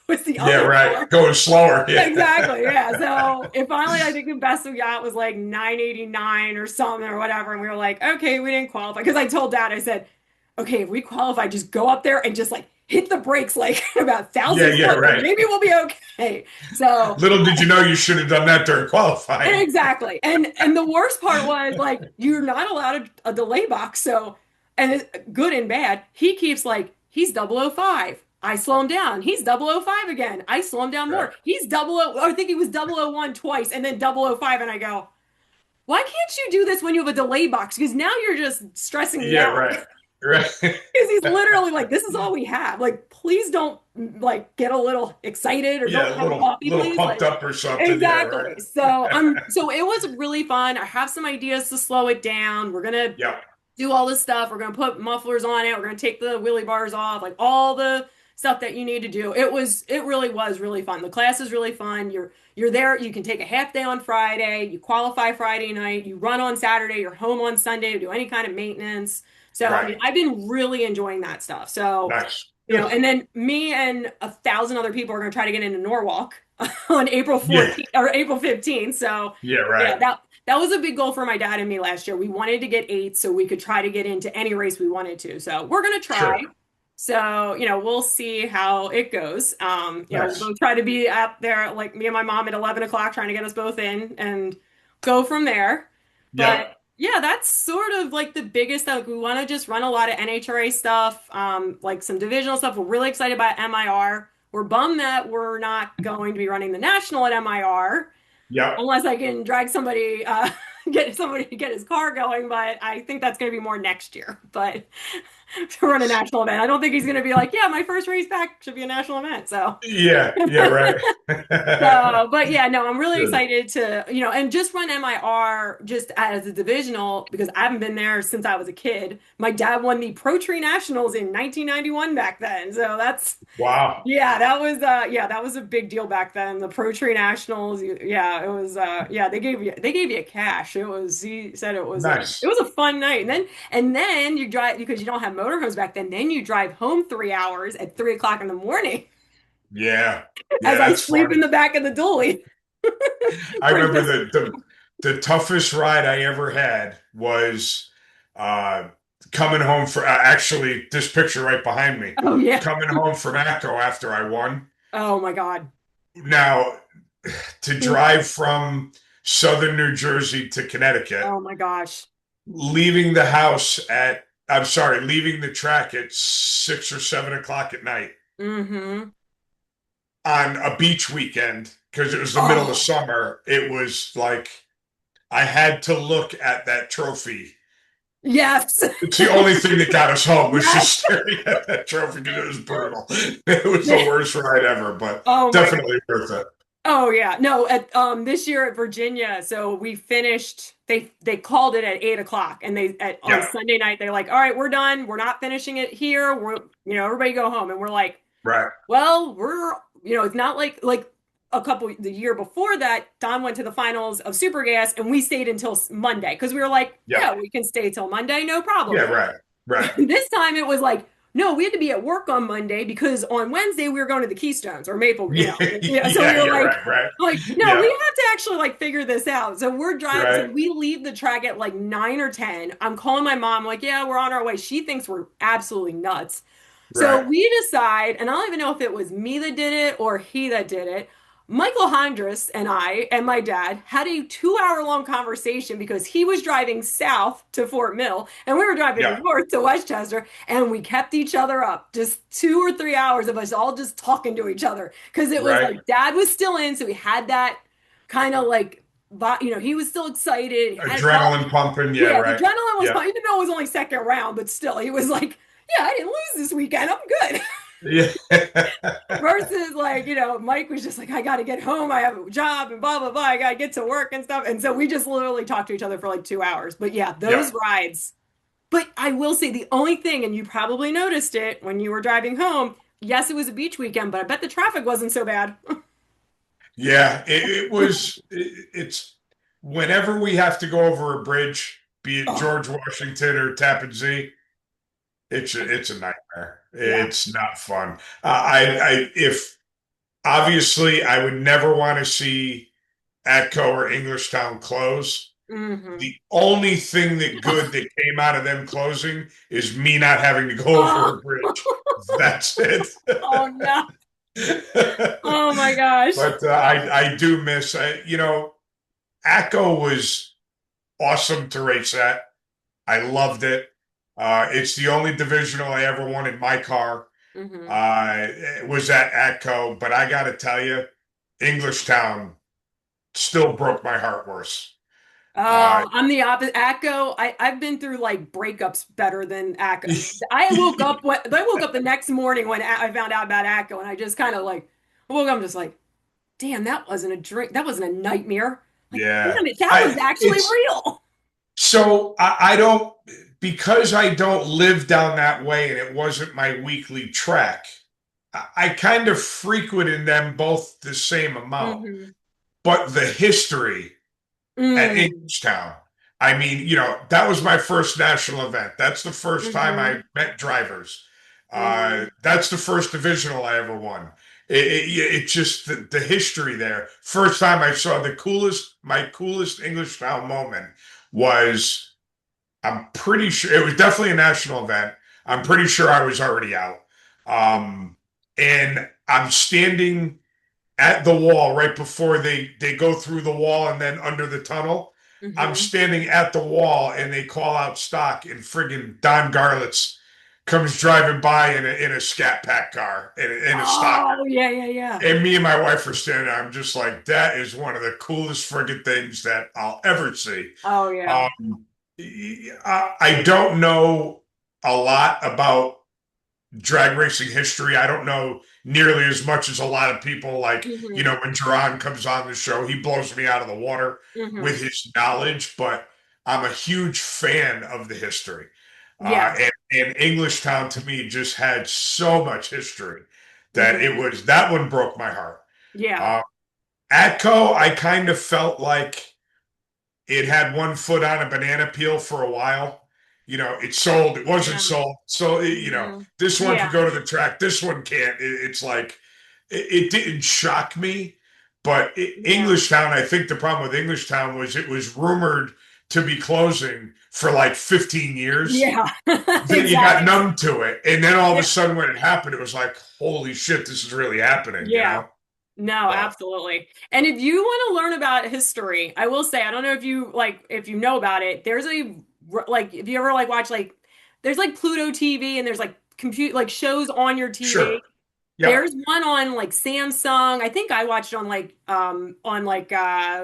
Was the other car. Going slower. Yeah. Exactly. Yeah. So finally, I think the best we got was like 989 or something or whatever. And we were like, okay, we didn't qualify. Because I told Dad, I said, okay, if we qualify, just go up there and just like hit the brakes like about 1,000 foot. Right. Maybe we'll be okay. So little did you know you should have done that during qualifying. Exactly. And the worst part was like you're not allowed a delay box. So, and it's good and bad. He keeps like he's 005. I slow him down. He's 005 again. I slow him down more. He's 00. I think he was 001 twice and then 005. And I go, why can't you do this when you have a delay box? Because now you're just stressing me out. Right. Because he's literally like, this is all we have. Like, please don't like get a little excited or don't have a coffee, please. Pumped up or something. Exactly. So so it was really fun. I have some ideas to slow it down. We're gonna do all this stuff. We're gonna put mufflers on it. We're gonna take the wheelie bars off, like all the stuff that you need to do. It really was really fun. The class is really fun. You're there. You can take a half day on Friday. You qualify Friday night. You run on Saturday. You're home on Sunday to do any kind of maintenance. So I mean, I've been really enjoying that stuff. So nice. And then me and 1,000 other people are going to try to get into Norwalk on April 14th or April 15th. So that was a big goal for my dad and me last year. We wanted to get 8 so we could try to get into any race we wanted to. So we're going to try. So, we'll see how it goes. We'll Nice. both try to be out there, like me and my mom at 11 o'clock, trying to get us both in and go from there. Yep. But yeah, that's sort of like the biggest thing. Like, we want to just run a lot of NHRA stuff, like some divisional stuff. We're really excited about MIR. We're bummed that we're not going to be running the national at MIR Yep. unless I can drag somebody, get somebody to get his car going. But I think that's going to be more next year. But to run a national event, I don't think he's going to be like, yeah, my first race back should be a national event. So. Yeah. Yeah. Right. So, but yeah, no, I'm really Good. excited to, and just run MIR just as a divisional because I haven't been there since I was a kid. My dad won the Pro Tree Nationals in 1991 back then. So that's, Wow. yeah, that was a big deal back then. The Pro Tree Nationals, yeah, it was, yeah, they gave you cash. He said it Nice. was a fun night. And then you drive, because you don't have motorhomes back then you drive home 3 hours at 3 o'clock in the morning Yeah. Yeah. as I That's sleep funny. in the back of the dually. I remember Princess. the toughest ride I ever had was uh, coming home for actually this picture right behind me. Oh yeah. Coming home from ACO after I won. Oh my God. Now, to drive from southern New Jersey to Connecticut, Oh my gosh. leaving the house at, I'm sorry, leaving the track at 6 or 7 o'clock at night Mm-hmm. on a beach weekend because it was the middle of Oh summer. It was like I had to look at that trophy. yes. It's the only thing that got us home was Yes. just staring at that trophy because it was brutal. It was the worst ride ever, but Oh my God. definitely worth it. Oh yeah. No, at this year at Virginia, so we finished, they called it at 8 o'clock and on Yeah, Sunday night they're like, all right, we're done. We're not finishing it here. Everybody go home. And we're like, right. well, it's not like the year before that, Don went to the finals of Super Gas and we stayed until Monday because we were like, Yeah, yeah, we can stay till Monday, no problem. yeah, right, right. This time it was like, no, we had to be at work on Monday because on Wednesday we were going to the Keystones or Maple, Yeah, yeah. So we yeah, were yeah, right, right. like, no, we Yeah, have to actually like figure this out. So we're driving, so right, we leave the track at like 9 or 10. I'm calling my mom, like, yeah, we're on our way. She thinks we're absolutely nuts. So right. we decide, and I don't even know if it was me that did it or he that did it. Michael Hondras and I and my dad had a 2 hour long conversation because he was driving south to Fort Mill and we were driving Yeah, north to Westchester, and we kept each other up just 2 or 3 hours of us all just talking to each other because it was right. like dad was still in, so we had that kind of like, he was still excited. He had felt, Adrenaline pumping. Yeah, yeah, the right. adrenaline was Yeah, fine, even though it was only second round, but still, he was like, yeah, I didn't lose this weekend. I'm good. yeah. Versus like, Mike was just like, I got to get home. I have a job and blah, blah, blah. I got to get to work and stuff. And so we just literally talked to each other for like 2 hours. But yeah, Yeah, those rides. But I will say the only thing, and you probably noticed it when you were driving home. Yes, it was a beach weekend, but I bet the traffic wasn't so bad. yeah. It was. It's whenever we have to go over a bridge, be it Oh, George Washington or Tappan Zee, it's a nightmare. yeah. It's not fun. If obviously I would never want to see Atco or Englishtown close. Hmm. The only thing that came out of them closing is me not having to go over Oh, a bridge. That's it. oh no. Oh my gosh. But I do miss, Atco was awesome to race at. I loved it. It's the only divisional I ever won in my car. Hmm. It was at Atco, but I got to tell you, Englishtown still broke my heart worse. Uh, Oh, I'm the opposite. ACO, I've been through like breakups better than ACO. I woke up the next morning when I found out about ACO, and I just kind of like woke up, I'm just like, damn, that wasn't a drink. That wasn't a nightmare. Like, yeah, damn it, that was I actually it's real. so I don't because I don't live down that way and it wasn't my weekly track. I kind of frequented them both the same amount, Hmm. but the history at Mm. Englishtown. I mean, that was my first national event. That's the first time Hmm. I met drivers. Hmm. That's the first divisional I ever won. It just the history there. First time I saw my coolest Englishtown moment was, I'm pretty sure it was definitely a national event. I'm pretty sure I was already out. And I'm standing at the wall right before they go through the wall and then under the tunnel. I'm Hmm. standing at the wall and they call out stock and friggin' Don Garlitz comes driving by in a Scat Pack car in a stock. Oh, yeah, yeah, yeah. And me and my wife were standing there. I'm just like, that is one of the coolest friggin' things that I'll ever see. Oh, yeah. Um, I don't know a lot about drag racing history. I don't know nearly as much as a lot of people. Like, Hmm. when Jerron comes on the show, he blows me out of the water Hmm. with his knowledge, but I'm a huge fan of the history. Yeah. And Englishtown to me just had so much history that Hmm. that one broke my heart. Yeah. Uh, Atco, I kind of felt like it had one foot on a banana peel for a while. It sold, it wasn't Yeah. sold. So, Hmm. this one could Yeah. go to the track, this one can't. It's like, it didn't shock me. But Yeah. Englishtown, I think the problem with Englishtown was it was rumored to be closing for like 15 years. Yeah. Then you got Exactly. numb to it. And then all of a Yeah. sudden when it happened, it was like, holy shit, this is really happening, Yeah. No, But absolutely. And if you want to learn about history, I will say, I don't know if you like if you know about it. There's a like if you ever like watch like there's like Pluto TV and there's like compute like shows on your TV. sure. Yep. There's one on like Samsung. I think I watched it on like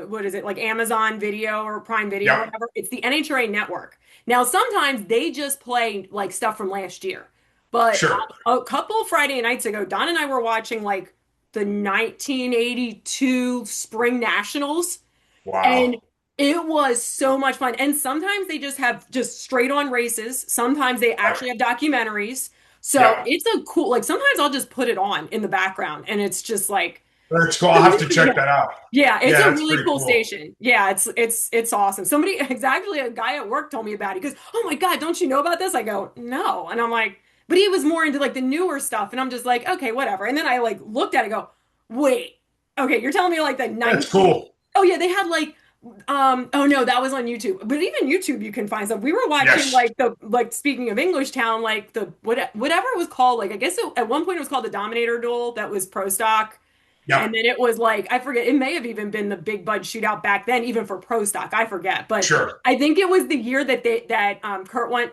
what is it? Like Amazon Video or Prime Video or Yep. whatever. It's the NHRA network. Now sometimes they just play like stuff from last year. But Sure. a couple Friday nights ago, Don and I were watching like the 1982 Spring Nationals, and Wow. it was so much fun. And sometimes they just have just straight on races. Sometimes they Right. actually have documentaries. So Yep. it's a cool, like sometimes I'll just put it on in the background and it's just like, That's cool. I'll have to check yeah. that out. Yeah, it's Yeah, a that's really pretty cool cool. station. Yeah, it's awesome. Somebody exactly a guy at work told me about it. He goes, "Oh my God, don't you know about this?" I go, "No." And I'm like, but he was more into like the newer stuff. And I'm just like, okay, whatever. And then I like looked at it and go, wait, okay, you're telling me like the That's 19. cool. Oh yeah, they had like oh no, that was on YouTube. But even YouTube you can find stuff. We were watching Yes. like the like speaking of English Town, like the whatever it was called, like I guess at one point it was called the Dominator Duel that was pro stock. And Yep. then it was like, I forget, it may have even been the Big Bud shootout back then, even for pro stock. I forget. But Sure. I think it was the year that Kurt went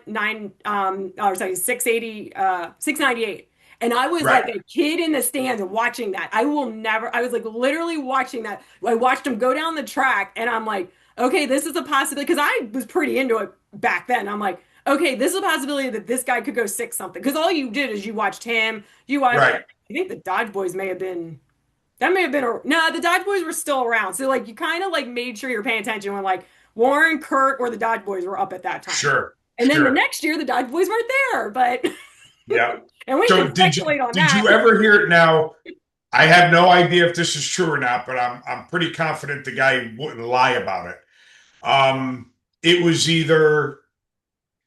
or sorry, 698. And I was like Right. a kid in the stands watching that. I will never, I was like literally watching that. I watched him go down the track and I'm like, okay, this is a possibility. Because I was pretty into it back then. I'm like, okay, this is a possibility that this guy could go six something. Because all you did is you watched him, you watched, Right. I think the Dodge Boys may have been that may have been a no, the Dodge Boys were still around. So like you kind of like made sure you're paying attention when like Warren, Kurt, or the Dodge Boys were up at that time. Sure. And then the Sure. next year the Dodge Boys weren't there, but Yep. and we So can speculate on did that. you ever hear it now? I have no idea if this is true or not, but I'm pretty confident the guy wouldn't lie about it. It was either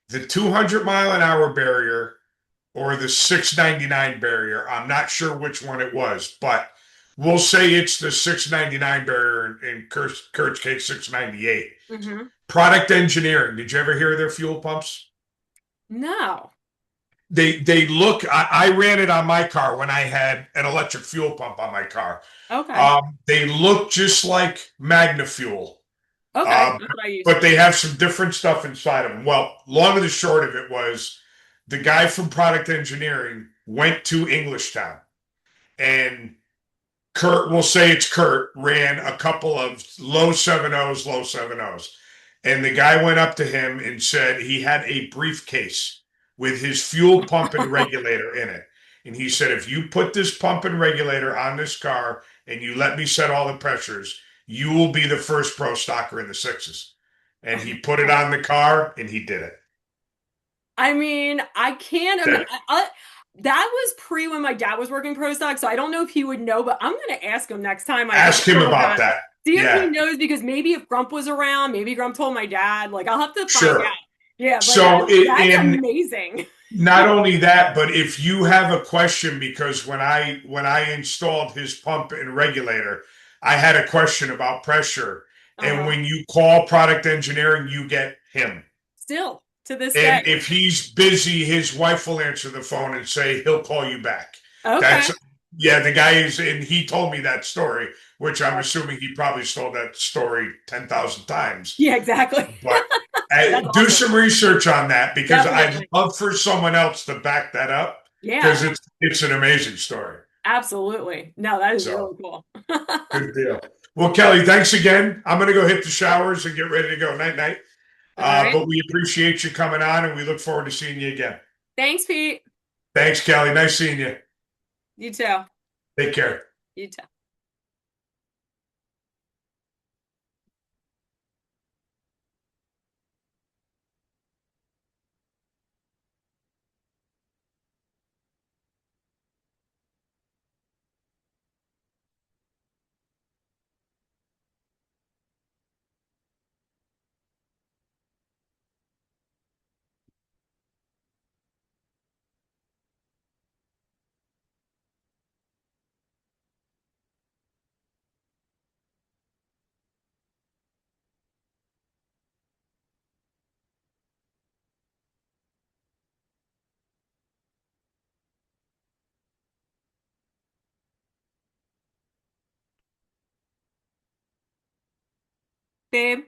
the 200-mile-an-hour barrier or the 699 barrier. I'm not sure which one it was, but we'll say it's the 699 barrier in Kurt's case 698. Hmm. Product engineering. Did you ever hear of their fuel pumps? No. They look. I ran it on my car when I had an electric fuel pump on my car. Okay. They look just like Magna Fuel, Okay. uh, That's what I used but to. they have some different stuff inside of them. Well, long and the short of it was the guy from product engineering went to Englishtown, and Kurt, we'll say it's Kurt, ran a couple of low 7.0s. And the guy went up to him and said he had a briefcase with his fuel pump and regulator in it. And he said, if you put this pump and regulator on this car and you let me set all the pressures, you will be the first pro stocker in the sixes. And he put it on the car and he did it. I mean, I can't imagine. That was pre when my dad was working pro stock, so I don't know if he would know, but I'm going to ask him next time I Ask talk to him him about about it. that. See if he Yeah, knows because maybe if Grump was around, maybe Grump told my dad. Like I'll have to find sure. out. Yeah, but So, that's and amazing. not only that, but if you have a question, because when I installed his pump and regulator, I had a question about pressure. And Uh-huh. when you call product engineering, you get him. Still. To this And day. if he's busy, his wife will answer the phone and say he'll call you back. Okay. That's yeah, the guy is, and he told me that story, which I'm Yeah. assuming he probably told that story 10,000 times. Yeah, exactly. But That's do awesome. some research on that because I'd Definitely. love for someone else to back that up because Yeah, it's an amazing story. absolutely. No, that is So really cool. good deal. Well, Kelly, thanks again. I'm gonna go hit the showers and get ready to go. Night night. All right. But we appreciate you coming on and we look forward to seeing you again. Thanks, Pete. Thanks, Kelly. Nice seeing you. You too. Take care. You too. Babe.